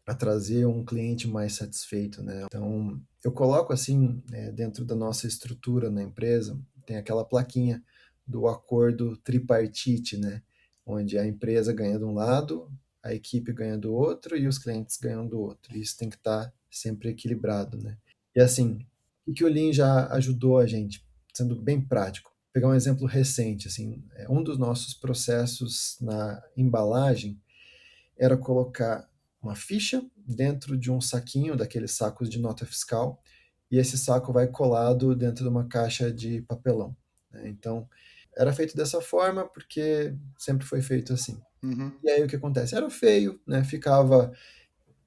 a trazer um cliente mais satisfeito, né? Então, eu coloco assim, dentro da nossa estrutura na empresa, tem aquela plaquinha do acordo tripartite, né? Onde a empresa ganha de um lado, a equipe ganha do outro e os clientes ganham do outro. Isso tem que estar sempre equilibrado, né? E assim, o que o Lean já ajudou a gente, sendo bem prático. Vou pegar um exemplo recente, assim, um dos nossos processos na embalagem era colocar uma ficha dentro de um saquinho, daqueles sacos de nota fiscal, e esse saco vai colado dentro de uma caixa de papelão, né? Então, era feito dessa forma porque sempre foi feito assim. Uhum. E aí o que acontece? Era feio, né? Ficava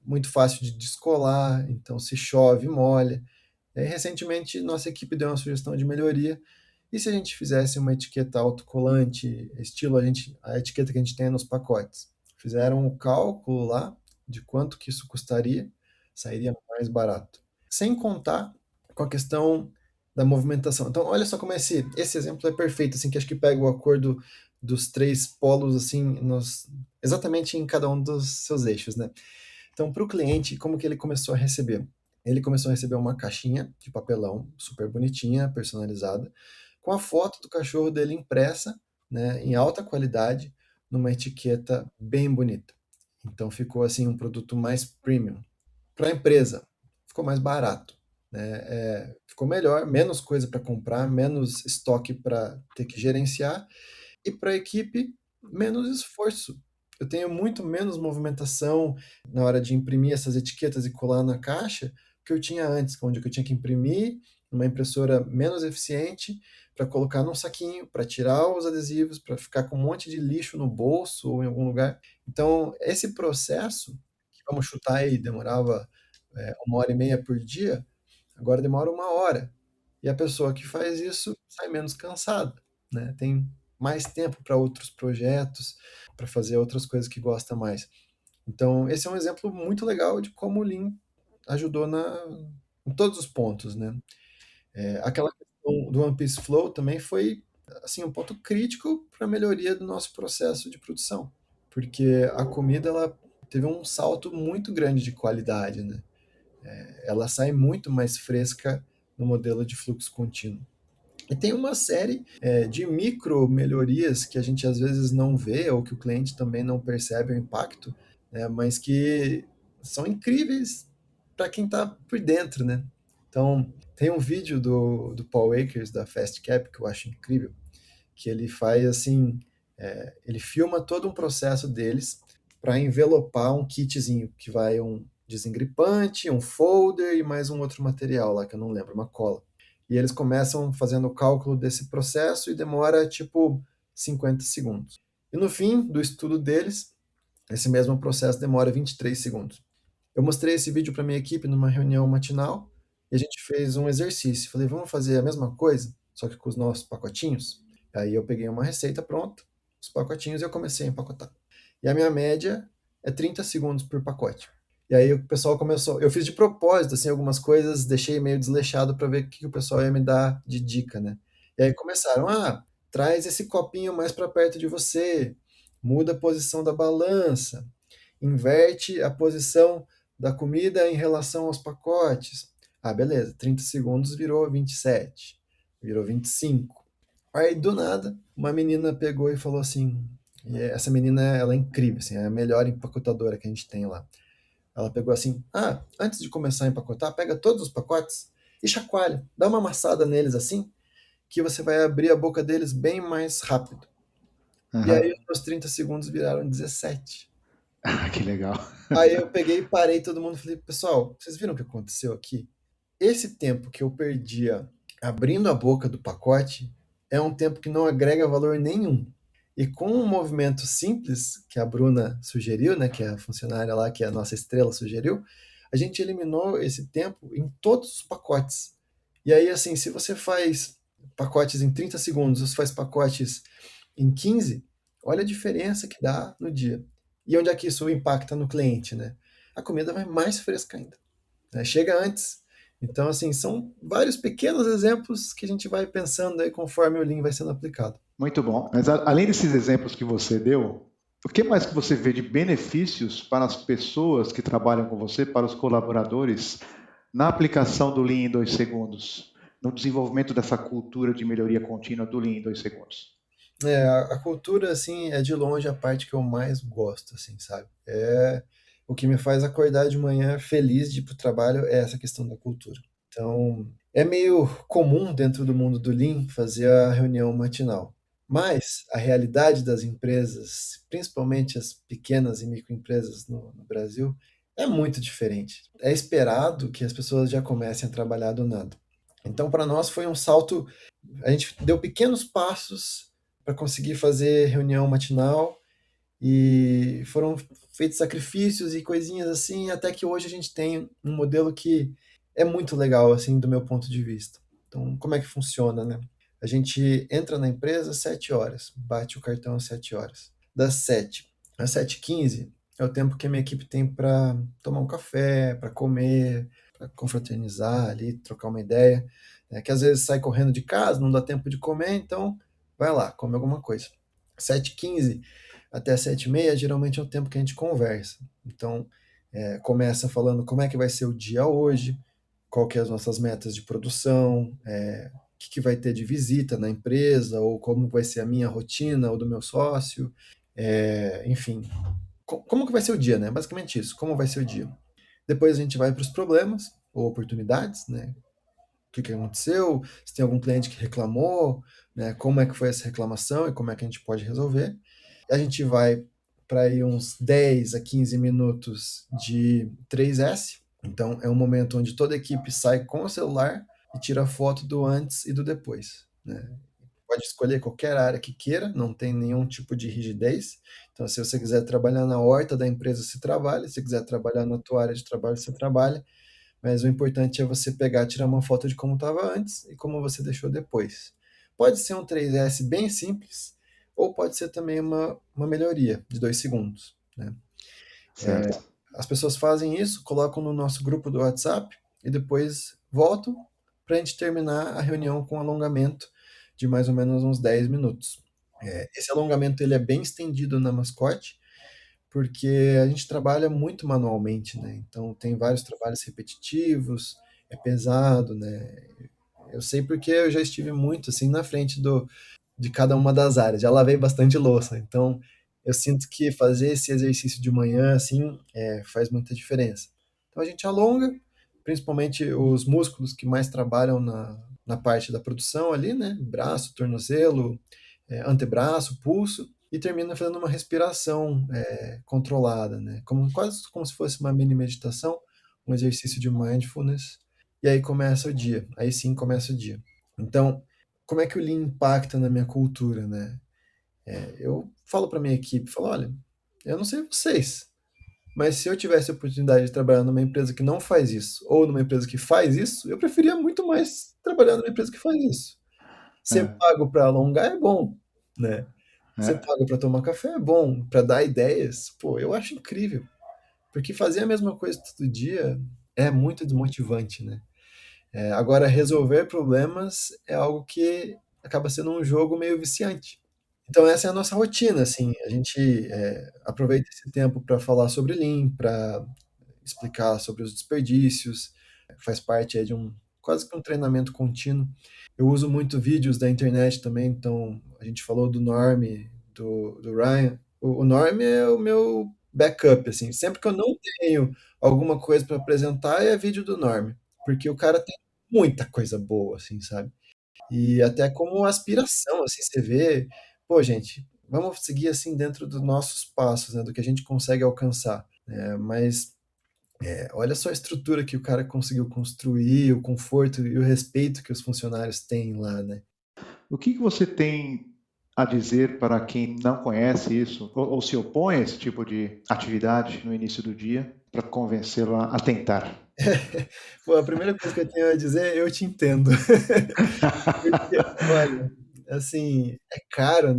muito fácil de descolar, então se chove, molha. E aí, recentemente, nossa equipe deu uma sugestão de melhoria. E se a gente fizesse uma etiqueta autocolante, estilo a etiqueta que a gente tem nos pacotes? Fizeram o cálculo lá de quanto que isso custaria, sairia mais barato. Sem contar com a questão da movimentação. Então, olha só como esse exemplo é perfeito, assim, que acho que pega o acordo dos três polos, assim, exatamente em cada um dos seus eixos, né? Então, para o cliente, como que ele começou a receber? Ele começou a receber uma caixinha de papelão, super bonitinha, personalizada, com a foto do cachorro dele impressa, né, em alta qualidade, numa etiqueta bem bonita. Então, ficou assim um produto mais premium. Para a empresa, ficou mais barato, né? Ficou melhor, menos coisa para comprar, menos estoque para ter que gerenciar, e para a equipe, menos esforço. Eu tenho muito menos movimentação na hora de imprimir essas etiquetas e colar na caixa que eu tinha antes, onde eu tinha que imprimir numa impressora menos eficiente para colocar num saquinho, para tirar os adesivos, para ficar com um monte de lixo no bolso ou em algum lugar. Então, esse processo, que vamos chutar aí, demorava 1 hora e meia por dia, agora demora 1 hora. E a pessoa que faz isso sai menos cansada, né? Tem mais tempo para outros projetos, para fazer outras coisas que gosta mais. Então, esse é um exemplo muito legal de como o Lean ajudou em todos os pontos, né? Aquela questão do One Piece Flow também foi assim um ponto crítico para a melhoria do nosso processo de produção, porque a comida ela teve um salto muito grande de qualidade, né? Ela sai muito mais fresca no modelo de fluxo contínuo. E tem uma série de micro melhorias que a gente às vezes não vê ou que o cliente também não percebe o impacto, né, mas que são incríveis para quem está por dentro, né? Então, tem um vídeo do Paul Akers da Fast Cap que eu acho incrível, que ele faz assim, ele filma todo um processo deles para envelopar um kitzinho que vai um desengripante, um folder e mais um outro material lá que eu não lembro, uma cola. E eles começam fazendo o cálculo desse processo e demora tipo 50 segundos. E no fim do estudo deles, esse mesmo processo demora 23 segundos. Eu mostrei esse vídeo para minha equipe numa reunião matinal e a gente fez um exercício. Falei, vamos fazer a mesma coisa, só que com os nossos pacotinhos? Aí eu peguei uma receita pronta, os pacotinhos, e eu comecei a empacotar. E a minha média é 30 segundos por pacote. E aí o pessoal começou. Eu fiz de propósito, assim, algumas coisas, deixei meio desleixado para ver o que o pessoal ia me dar de dica, né? E aí começaram, traz esse copinho mais para perto de você, muda a posição da balança, inverte a posição da comida em relação aos pacotes. Ah, beleza, 30 segundos virou 27, virou 25. Aí, do nada, uma menina pegou e falou assim, e essa menina, ela é incrível, assim, é a melhor empacotadora que a gente tem lá. Ela pegou assim, antes de começar a empacotar, pega todos os pacotes e chacoalha, dá uma amassada neles assim, que você vai abrir a boca deles bem mais rápido. E aí Aham. os meus 30 segundos viraram 17. Ah, que legal. Aí eu peguei e parei todo mundo e falei, pessoal, vocês viram o que aconteceu aqui? Esse tempo que eu perdia abrindo a boca do pacote é um tempo que não agrega valor nenhum. E com um movimento simples que a Bruna sugeriu, né, que é a funcionária lá, que é a nossa estrela sugeriu, a gente eliminou esse tempo em todos os pacotes. E aí, assim, se você faz pacotes em 30 segundos, você faz pacotes em 15, olha a diferença que dá no dia. E onde é que isso impacta no cliente, né? A comida vai mais fresca ainda, né? Chega antes. Então, assim, são vários pequenos exemplos que a gente vai pensando aí conforme o Lean vai sendo aplicado. Muito bom. Mas além desses exemplos que você deu, o que mais que você vê de benefícios para as pessoas que trabalham com você, para os colaboradores, na aplicação do Lean em 2 segundos, no desenvolvimento dessa cultura de melhoria contínua do Lean em 2 segundos? A cultura, assim, é de longe a parte que eu mais gosto, assim, sabe? É o que me faz acordar de manhã feliz de ir pro trabalho é essa questão da cultura. Então, é meio comum dentro do mundo do Lean fazer a reunião matinal. Mas a realidade das empresas, principalmente as pequenas e microempresas no Brasil, é muito diferente. É esperado que as pessoas já comecem a trabalhar do nada. Então, para nós foi um salto. A gente deu pequenos passos para conseguir fazer reunião matinal e foram feitos sacrifícios e coisinhas assim, até que hoje a gente tem um modelo que é muito legal, assim, do meu ponto de vista. Então, como é que funciona, né? A gente entra na empresa às 7 horas, bate o cartão às 7 horas. Das 7 às 7h15 é o tempo que a minha equipe tem para tomar um café, para comer, para confraternizar ali, trocar uma ideia. Que às vezes sai correndo de casa, não dá tempo de comer, então vai lá, come alguma coisa. 7h15 até 7h30 geralmente é o tempo que a gente conversa. Então, começa falando como é que vai ser o dia hoje, qual que é as nossas metas de produção, o que vai ter de visita na empresa, ou como vai ser a minha rotina ou do meu sócio, enfim, como que vai ser o dia, né? Basicamente isso, como vai ser o dia. Depois a gente vai para os problemas ou oportunidades, né? O que aconteceu, se tem algum cliente que reclamou, né? Como é que foi essa reclamação e como é que a gente pode resolver. A gente vai para aí uns 10 a 15 minutos de 3S. Então, é um momento onde toda a equipe sai com o celular e tira foto do antes e do depois, né? Pode escolher qualquer área que queira, não tem nenhum tipo de rigidez. Então, se você quiser trabalhar na horta da empresa, você trabalha. Se quiser trabalhar na tua área de trabalho, você trabalha. Mas o importante é você pegar, tirar uma foto de como estava antes e como você deixou depois. Pode ser um 3S bem simples, ou pode ser também uma melhoria de 2 segundos, né? Certo. As pessoas fazem isso, colocam no nosso grupo do WhatsApp e depois voltam para a gente terminar a reunião com um alongamento de mais ou menos uns 10 minutos. Esse alongamento ele é bem estendido na mascote, porque a gente trabalha muito manualmente, né? Então tem vários trabalhos repetitivos, é pesado, né? Eu sei porque eu já estive muito assim na frente de cada uma das áreas, já lavei bastante louça, então eu sinto que fazer esse exercício de manhã assim faz muita diferença. Então a gente alonga, principalmente os músculos que mais trabalham na parte da produção ali, né? Braço, tornozelo, antebraço, pulso, e termina fazendo uma respiração controlada, né? Quase como se fosse uma mini meditação, um exercício de mindfulness, e aí começa o dia, aí sim começa o dia. Então, como é que o Lean impacta na minha cultura, né? Eu falo para minha equipe, falo, olha, eu não sei vocês, mas se eu tivesse a oportunidade de trabalhar numa empresa que não faz isso, ou numa empresa que faz isso, eu preferia muito mais trabalhar numa empresa que faz isso. Ser É, pago para alongar é bom, né? Ser é. pago para tomar café é bom, para dar ideias, pô, eu acho incrível. Porque fazer a mesma coisa todo dia é muito desmotivante, né? Agora, resolver problemas é algo que acaba sendo um jogo meio viciante. Então essa é a nossa rotina, assim, a gente aproveita esse tempo para falar sobre Lean, para explicar sobre os desperdícios, faz parte de quase que um treinamento contínuo. Eu uso muito vídeos da internet também, então a gente falou do Norm, do Ryan. O Norm é o meu backup, assim, sempre que eu não tenho alguma coisa para apresentar é vídeo do Norm, porque o cara tem muita coisa boa, assim, sabe? E até como aspiração, assim, você vê, pô, gente, vamos seguir assim dentro dos nossos passos, né, do que a gente consegue alcançar. Mas olha só a estrutura que o cara conseguiu construir, o conforto e o respeito que os funcionários têm lá, né? O que você tem a dizer para quem não conhece isso ou se opõe a esse tipo de atividade no início do dia para convencê-lo a tentar? Pô, a primeira coisa que eu tenho a dizer é eu te entendo. Porque, olha, assim, é caro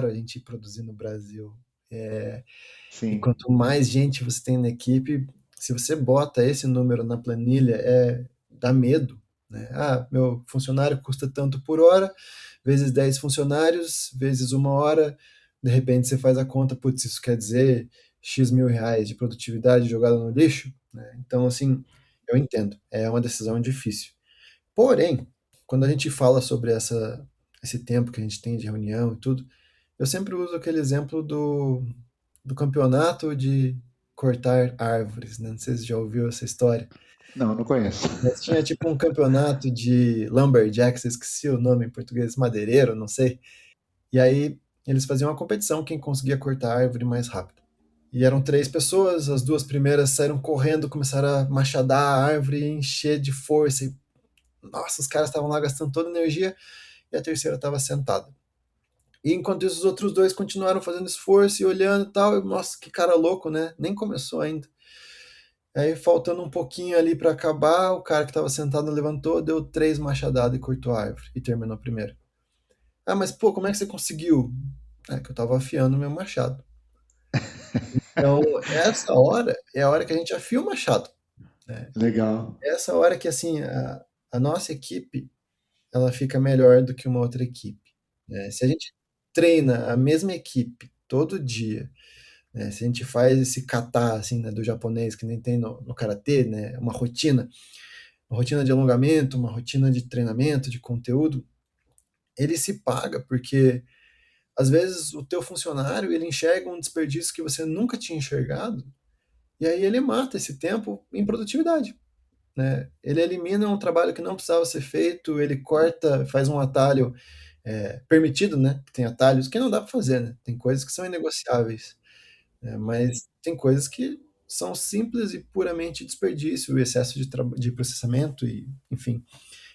a gente produzir no Brasil. E Sim, quanto mais gente você tem na equipe, se você bota esse número na planilha, dá medo, né? Ah, meu funcionário custa tanto por hora, vezes 10 funcionários, vezes uma hora, de repente você faz a conta, putz, isso quer dizer X mil reais de produtividade jogada no lixo, né? Então, assim, eu entendo, é uma decisão difícil. Porém, quando a gente fala sobre esse tempo que a gente tem de reunião e tudo, eu sempre uso aquele exemplo do campeonato de cortar árvores, né? Não sei se você já ouviu essa história. não, não conheço. Mas tinha tipo um campeonato de lumberjacks, eu esqueci o nome em português, madeireiro, não sei. E aí eles faziam uma competição, quem conseguia cortar a árvore mais rápido. E eram três pessoas, as duas primeiras saíram correndo, começaram a machadar a árvore, encher de força. E, nossa, os caras estavam lá gastando toda a energia e a terceira estava sentada. E enquanto isso, os outros dois continuaram fazendo esforço e olhando e tal. E, nossa, que cara louco, né? Nem começou ainda. Aí, faltando um pouquinho ali para acabar, o cara que estava sentado levantou, deu três machadadas e cortou a árvore. E terminou primeiro. Ah, mas pô, como é que você conseguiu? É que eu estava afiando meu machado. Então, essa hora é a hora que a gente afia o machado, né? Legal. Essa hora que, assim, a nossa equipe, ela fica melhor do que uma outra equipe, né? Se a gente treina a mesma equipe todo dia, né? Se a gente faz esse kata, assim, né, do japonês, que nem tem no karatê, né? Uma rotina de alongamento, uma rotina de treinamento, de conteúdo, ele se paga, porque às vezes o teu funcionário, ele enxerga um desperdício que você nunca tinha enxergado, e aí ele mata esse tempo em produtividade, né? Ele elimina um trabalho que não precisava ser feito, ele corta, faz um atalho permitido, né? Tem atalhos que não dá para fazer, né? Tem coisas que são inegociáveis, né? Mas tem coisas que são simples e puramente desperdício, o excesso de processamento e, enfim.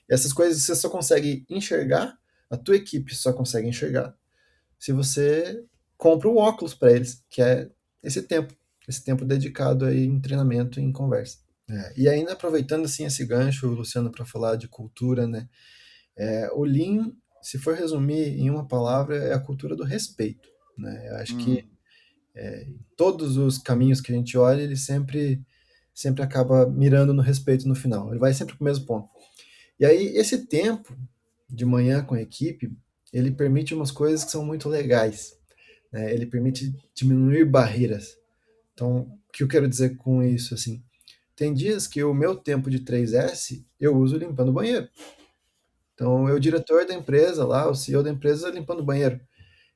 E essas coisas você só consegue enxergar, a tua equipe só consegue enxergar se você compra o óculos para eles, que é esse tempo dedicado aí em treinamento e em conversa. E ainda aproveitando assim esse gancho, Luciano, para falar de cultura, né? O Lean, se for resumir em uma palavra, é a cultura do respeito, né? Eu acho que Hum, todos os caminhos que a gente olha, ele sempre acaba mirando no respeito no final. Ele vai sempre para o mesmo ponto. E aí esse tempo de manhã com a equipe, ele permite umas coisas que são muito legais, né? Ele permite diminuir barreiras. Então, o que eu quero dizer com isso assim? Tem dias que o meu tempo de 3S eu uso limpando o banheiro. Então, o diretor da empresa lá, o CEO da empresa, limpando o banheiro.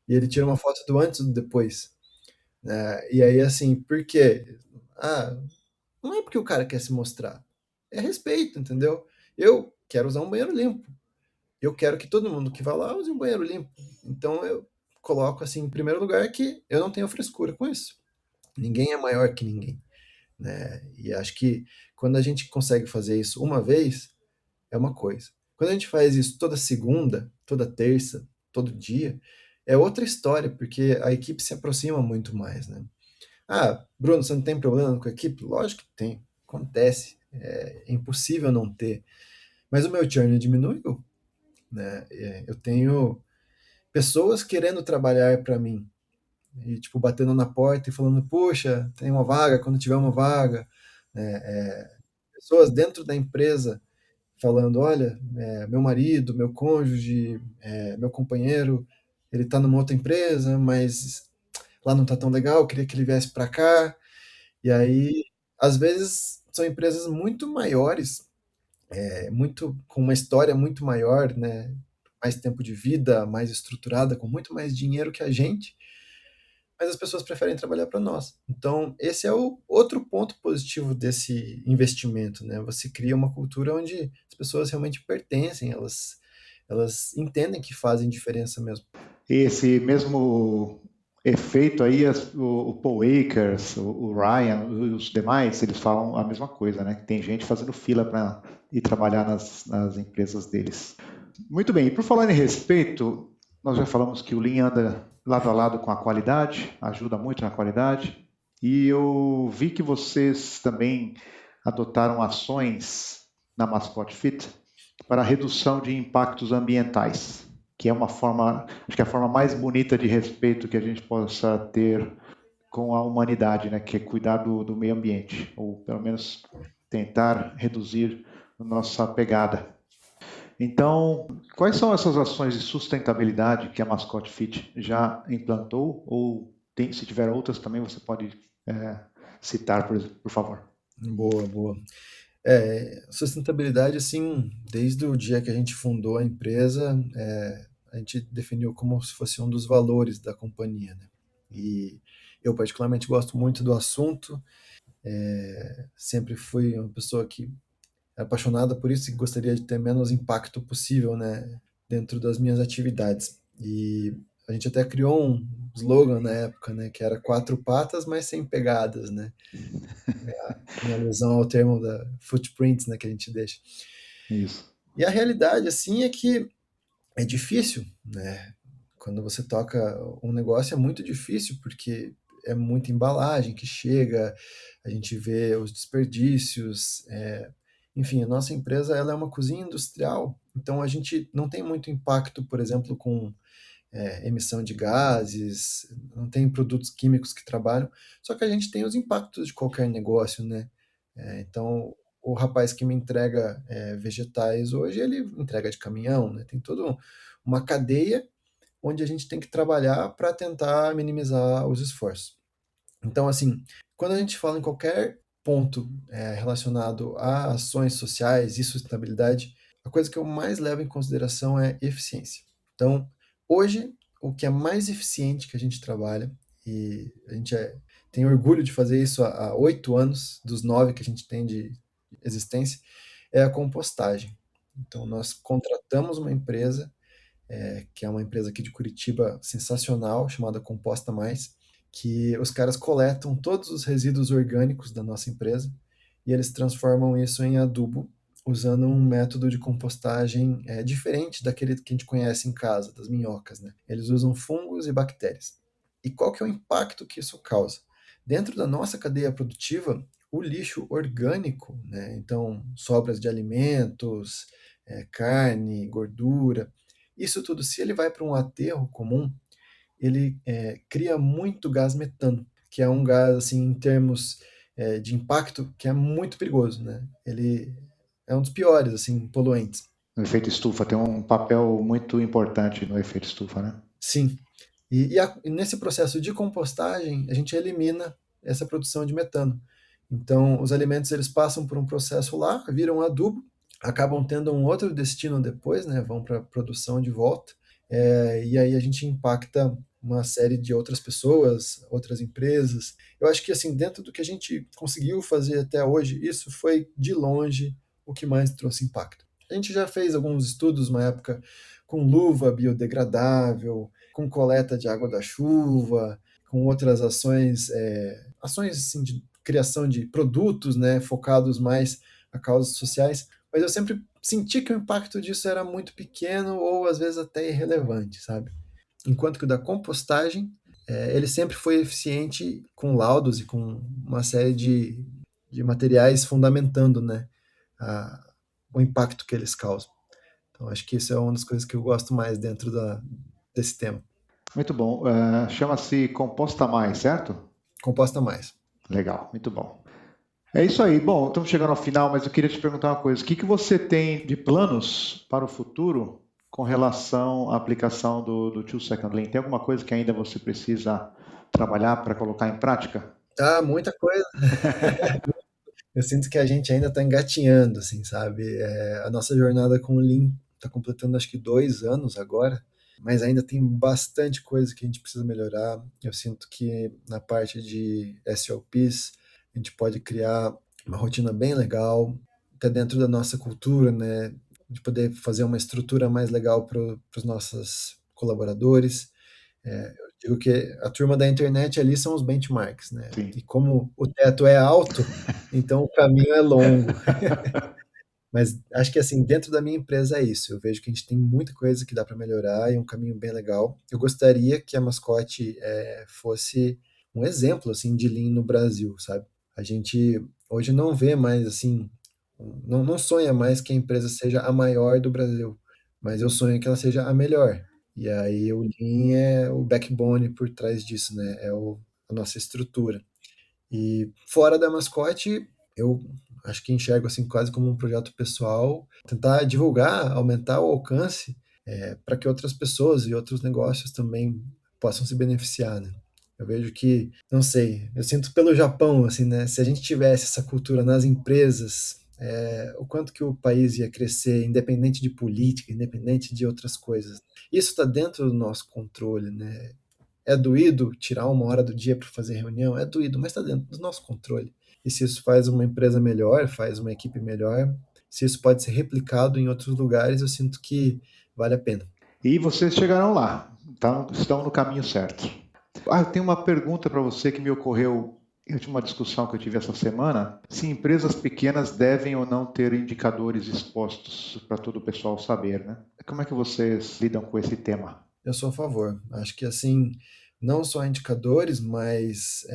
E ele tira uma foto do antes e do depois, né? E aí, assim, por quê? Ah, não é porque o cara quer se mostrar. É respeito, entendeu? Eu quero usar um banheiro limpo. Eu quero que todo mundo que vá lá use um banheiro limpo. Então, eu coloco, assim, em primeiro lugar que eu não tenho frescura com isso. Ninguém é maior que ninguém, né? E acho que quando a gente consegue fazer isso uma vez, é uma coisa. Quando a gente faz isso toda segunda, toda terça, todo dia, é outra história, porque a equipe se aproxima muito mais, né? Ah, Bruno, você não tem problema com a equipe? Lógico que tem, acontece, é impossível não ter. Mas o meu churn diminuiu, né? Eu tenho pessoas querendo trabalhar para mim e tipo batendo na porta e falando, puxa, tem uma vaga quando tiver uma vaga, né? Pessoas dentro da empresa falando, olha, meu marido, meu cônjuge, meu companheiro, ele está numa outra empresa, mas lá não está tão legal, eu queria que ele viesse para cá. E aí, às vezes, são empresas muito maiores, muito com uma história muito maior, né? Mais tempo de vida, mais estruturada, com muito mais dinheiro que a gente, mas as pessoas preferem trabalhar para nós. Então, esse é o outro ponto positivo desse investimento, né? Você cria uma cultura onde as pessoas realmente pertencem, elas entendem que fazem diferença mesmo. Esse mesmo efeito aí, o Paul Akers, o Ryan, os demais, eles falam a mesma coisa, né? Tem gente fazendo fila para ir trabalhar nas empresas deles. Muito bem, e por falar em respeito, nós já falamos que o Lean anda lado a lado com a qualidade, ajuda muito na qualidade, e eu vi que vocês também adotaram ações na Mascot Fit para redução de impactos ambientais, que é uma forma, acho que é a forma mais bonita de respeito que a gente possa ter com a humanidade, né? Que é cuidar do meio ambiente, ou pelo menos tentar reduzir a nossa pegada. Então, quais são essas ações de sustentabilidade que a Mascot Fit já implantou? Ou se tiver outras também, você pode citar, por favor. Boa, boa. Sustentabilidade, assim, desde o dia que a gente fundou a empresa, a gente definiu como se fosse um dos valores da companhia, né? E eu particularmente gosto muito do assunto, sempre fui uma pessoa que é apaixonada por isso e gostaria de ter menos impacto possível, né, dentro das minhas atividades. E a gente até criou um slogan na época, né, que era quatro patas, mas sem pegadas, né, em alusão ao termo da footprints, né, que a gente deixa. Isso. E a realidade, assim, é que é difícil, né? Quando você toca um negócio é muito difícil, porque é muita embalagem que chega, a gente vê os desperdícios, enfim, a nossa empresa ela é uma cozinha industrial, então a gente não tem muito impacto, por exemplo, com emissão de gases, não tem produtos químicos que trabalham, só que a gente tem os impactos de qualquer negócio, né? Então, o rapaz que me entrega vegetais hoje, ele entrega de caminhão, né? Tem toda uma cadeia onde a gente tem que trabalhar para tentar minimizar os esforços. Então, assim, quando a gente fala em qualquer ponto relacionado a ações sociais e sustentabilidade, a coisa que eu mais levo em consideração é eficiência. Então, hoje, o que é mais eficiente que a gente trabalha, e a gente tem orgulho de fazer isso há 8 anos, dos 9 que a gente tem de existência, é a compostagem. Então, nós contratamos uma empresa que é uma empresa aqui de Curitiba sensacional, chamada Composta Mais, que os caras coletam todos os resíduos orgânicos da nossa empresa e eles transformam isso em adubo usando um método de compostagem diferente daquele que a gente conhece em casa, das minhocas, né? Eles usam fungos e bactérias. E qual que é o impacto que isso causa? Dentro da nossa cadeia produtiva, o lixo orgânico, né? Então sobras de alimentos, carne, gordura, isso tudo, se ele vai para um aterro comum, ele cria muito gás metano, que é um gás, assim, em termos de impacto, que é muito perigoso, né? Ele é um dos piores, assim, poluentes. O efeito estufa tem um papel muito importante no efeito estufa, né? Sim. E nesse processo de compostagem, a gente elimina essa produção de metano. Então, os alimentos eles passam por um processo lá, viram adubo, acabam tendo um outro destino depois, né? Vão para a produção de volta. E aí a gente impacta uma série de outras pessoas, outras empresas. Eu acho que assim, dentro do que a gente conseguiu fazer até hoje, isso foi de longe o que mais trouxe impacto. A gente já fez alguns estudos uma época com luva biodegradável, com coleta de água da chuva, com outras ações, ações assim, de criação de produtos, né, focados mais a causas sociais, mas eu sempre senti que o impacto disso era muito pequeno ou às vezes até irrelevante, sabe? Enquanto que o da compostagem, ele sempre foi eficiente com laudos e com uma série de materiais fundamentando, né, a, o impacto que eles causam. Então, acho que isso é uma das coisas que eu gosto mais dentro desse tema. Muito bom. Chama-se Composta Mais, certo? Composta mais. Legal, muito bom. É isso aí. Bom, estamos chegando ao final, mas eu queria te perguntar uma coisa. O que que você tem de planos para o futuro com relação à aplicação do Two Second Lean? Tem alguma coisa que ainda você precisa trabalhar para colocar em prática? Ah, muita coisa. Eu sinto que a gente ainda está engatinhando, assim, sabe? A nossa jornada com o Lean está completando acho que 2 anos agora, mas ainda tem bastante coisa que a gente precisa melhorar. Eu sinto que na parte de SOPs a gente pode criar uma rotina bem legal, até dentro da nossa cultura, né? De poder fazer uma estrutura mais legal para os nossos colaboradores. Eu digo que a turma da internet ali são os benchmarks, né? Sim. E como o teto é alto, então o caminho é longo. Mas acho que assim, dentro da minha empresa é isso. Eu vejo que a gente tem muita coisa que dá para melhorar e é um caminho bem legal. Eu gostaria que a mascote fosse um exemplo assim de Lean no Brasil, sabe? A gente hoje não vê mais assim, não sonha mais que a empresa seja a maior do Brasil, mas eu sonho que ela seja a melhor. E aí o Lean é o backbone por trás disso, né? A nossa estrutura. E fora da mascote, eu acho que enxergo assim quase como um projeto pessoal, tentar divulgar, aumentar o alcance para que outras pessoas e outros negócios também possam se beneficiar, né? Eu vejo que, não sei, eu sinto pelo Japão, assim, né? Se a gente tivesse essa cultura nas empresas, o quanto que o país ia crescer, independente de política, independente de outras coisas. Isso está dentro do nosso controle, né? É doído tirar 1 hora do dia para fazer reunião? É doído, mas está dentro do nosso controle. E se isso faz uma empresa melhor, faz uma equipe melhor, se isso pode ser replicado em outros lugares, eu sinto que vale a pena. E vocês chegarão lá, tá? Estão no caminho certo. Ah, eu tenho uma pergunta para você que me ocorreu em uma discussão que eu tive essa semana. Se empresas pequenas devem ou não ter indicadores expostos para todo o pessoal saber, né? Como é que vocês lidam com esse tema? Eu sou a favor. Acho que assim, não só indicadores, mas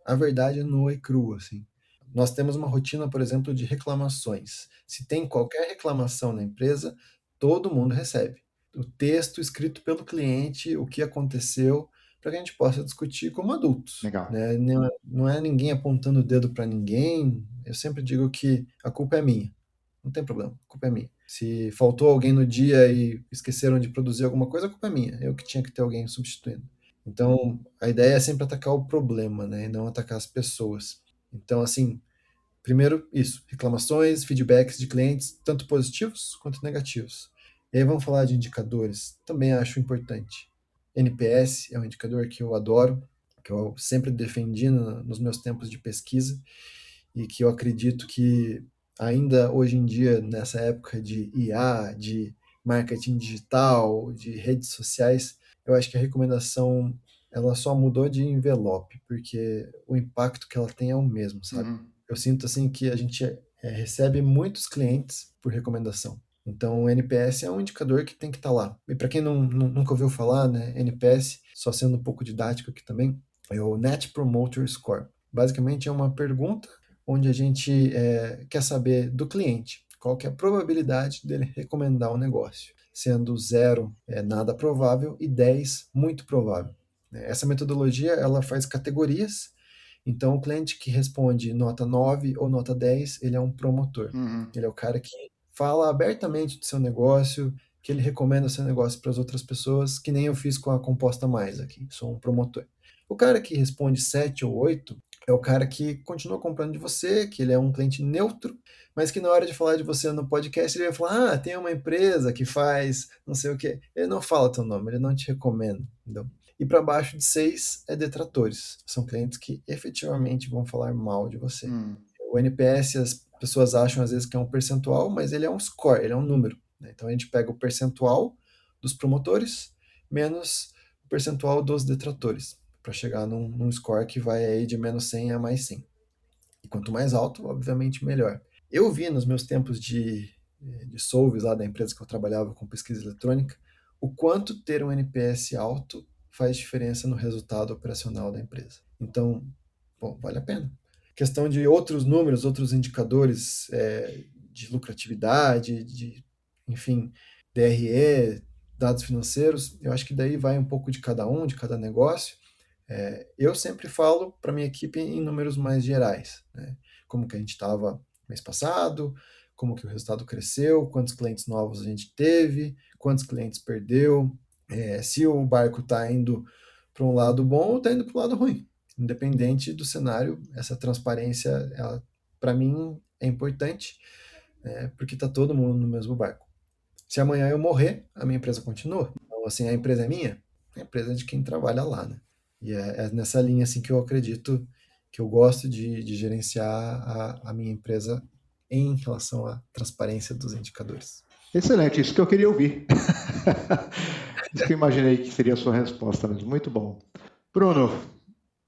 a verdade é nua e crua, assim. Nós temos uma rotina, por exemplo, de reclamações. Se tem qualquer reclamação na empresa, todo mundo recebe. O texto escrito pelo cliente, o que aconteceu, para que a gente possa discutir como adultos, Legal. né? Não é ninguém apontando o dedo para ninguém. Eu sempre digo que a culpa é minha. Não tem problema, a culpa é minha. Se faltou alguém no dia e esqueceram de produzir alguma coisa, a culpa é minha. Eu que tinha que ter alguém substituindo. Então, a ideia é sempre atacar o problema, né, e não atacar as pessoas. Então, assim, primeiro isso, reclamações, feedbacks de clientes, tanto positivos quanto negativos. E aí vamos falar de indicadores, também acho importante. NPS é um indicador que eu adoro, que eu sempre defendi nos meus tempos de pesquisa, e que eu acredito que ainda hoje em dia, nessa época de IA, de marketing digital, de redes sociais, eu acho que a recomendação ela só mudou de envelope, porque o impacto que ela tem é o mesmo, sabe? Uhum. Eu sinto assim que a gente recebe muitos clientes por recomendação. Então, o NPS é um indicador que tem que estar lá. E para quem nunca ouviu falar, né, NPS, só sendo um pouco didático aqui também, é o Net Promoter Score. Basicamente é uma pergunta onde a gente quer saber do cliente qual que é a probabilidade dele recomendar o negócio, sendo 0 nada provável e 10 muito provável. Essa metodologia ela faz categorias, então o cliente que responde nota 9 ou nota 10, ele é um promotor. Uhum. Ele é o cara que fala abertamente do seu negócio, que ele recomenda o seu negócio para as outras pessoas, que nem eu fiz com a Composta Mais aqui, sou um promotor. O cara que responde 7 ou 8 é o cara que continua comprando de você, que ele é um cliente neutro, mas que na hora de falar de você no podcast, ele vai falar, tem uma empresa que faz não sei o quê. Ele não fala teu nome, ele não te recomenda, entendeu? E para baixo de 6 é detratores. São clientes que efetivamente vão falar mal de você. Uhum. O NPS, as pessoas acham às vezes que é um percentual, mas ele é um score, ele é um número, né? Então a gente pega o percentual dos promotores menos o percentual dos detratores, para chegar num score que vai aí de menos 100 a mais 100. E quanto mais alto, obviamente, melhor. Eu vi nos meus tempos de Solves, lá da empresa que eu trabalhava com pesquisa eletrônica, o quanto ter um NPS alto faz diferença no resultado operacional da empresa. Então, bom, vale a pena. Questão de outros números, outros indicadores de lucratividade, enfim, DRE, dados financeiros, eu acho que daí vai um pouco de cada um, de cada negócio. Eu sempre falo para minha equipe em números mais gerais, né? como que a gente estava mês passado, como que o resultado cresceu, quantos clientes novos a gente teve, quantos clientes perdeu, se o barco está indo para um lado bom ou está indo para um lado ruim. Independente do cenário, essa transparência, para mim, é importante, porque está todo mundo no mesmo barco. Se amanhã eu morrer, a minha empresa continua. Então, assim, a empresa é minha? A empresa é de quem trabalha lá, né? E é nessa linha, assim, que eu acredito, que eu gosto de gerenciar a minha empresa em relação à transparência dos indicadores. Excelente, isso que eu queria ouvir. Isso que eu imaginei que seria a sua resposta mesmo. Muito bom. Bruno,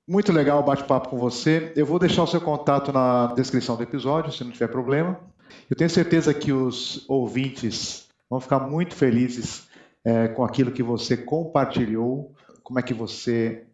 muito legal o bate-papo com você. Eu vou deixar o seu contato na descrição do episódio, se não tiver problema. Eu tenho certeza que os ouvintes vão ficar muito felizes com aquilo que você compartilhou, como é que você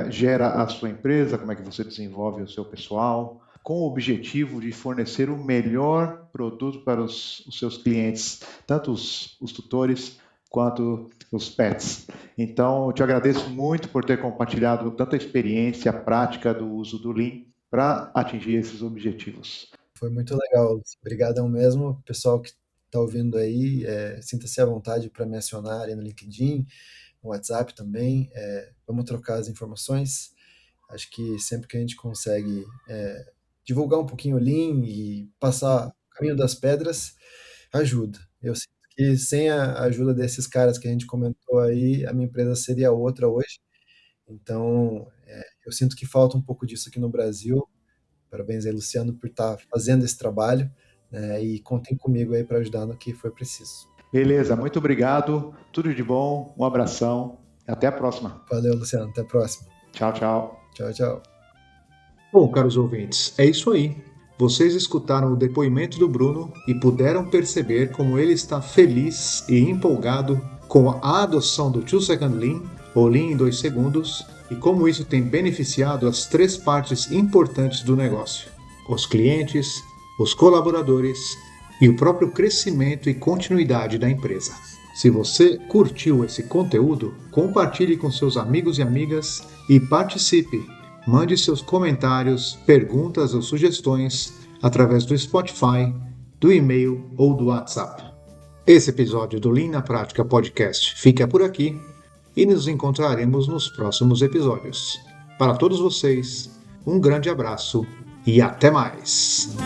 gera a sua empresa, como é que você desenvolve o seu pessoal, com o objetivo de fornecer o melhor produto para os seus clientes, tanto os tutores quanto os pets. Então, eu te agradeço muito por ter compartilhado tanta experiência prática do uso do Lean para atingir esses objetivos. Foi muito legal, Lúcio. Obrigadão mesmo. Pessoal que está ouvindo aí, sinta-se à vontade para me acionar ali no LinkedIn, no WhatsApp também. Vamos trocar as informações. Acho que sempre que a gente consegue divulgar um pouquinho o Lean e passar o caminho das pedras, ajuda. Eu sinto que sem a ajuda desses caras que a gente comentou aí, a minha empresa seria outra hoje. Então, eu sinto que falta um pouco disso aqui no Brasil. Parabéns aí, Luciano, por estar fazendo esse trabalho, né, e contem comigo aí para ajudar no que for preciso. Beleza, muito obrigado, tudo de bom, um abração, até a próxima. Valeu, Luciano, até a próxima. Tchau, tchau. Tchau, tchau. Bom, caros ouvintes, é isso aí. Vocês escutaram o depoimento do Bruno e puderam perceber como ele está feliz e empolgado com a adoção do 2-Second Lean, ou Lean em 2 segundos, e como isso tem beneficiado as 3 partes importantes do negócio: os clientes, os colaboradores e o próprio crescimento e continuidade da empresa. Se você curtiu esse conteúdo, compartilhe com seus amigos e amigas e participe. Mande seus comentários, perguntas ou sugestões através do Spotify, do e-mail ou do WhatsApp. Esse episódio do Lean na Prática Podcast fica por aqui e nos encontraremos nos próximos episódios. Para todos vocês, um grande abraço e até mais!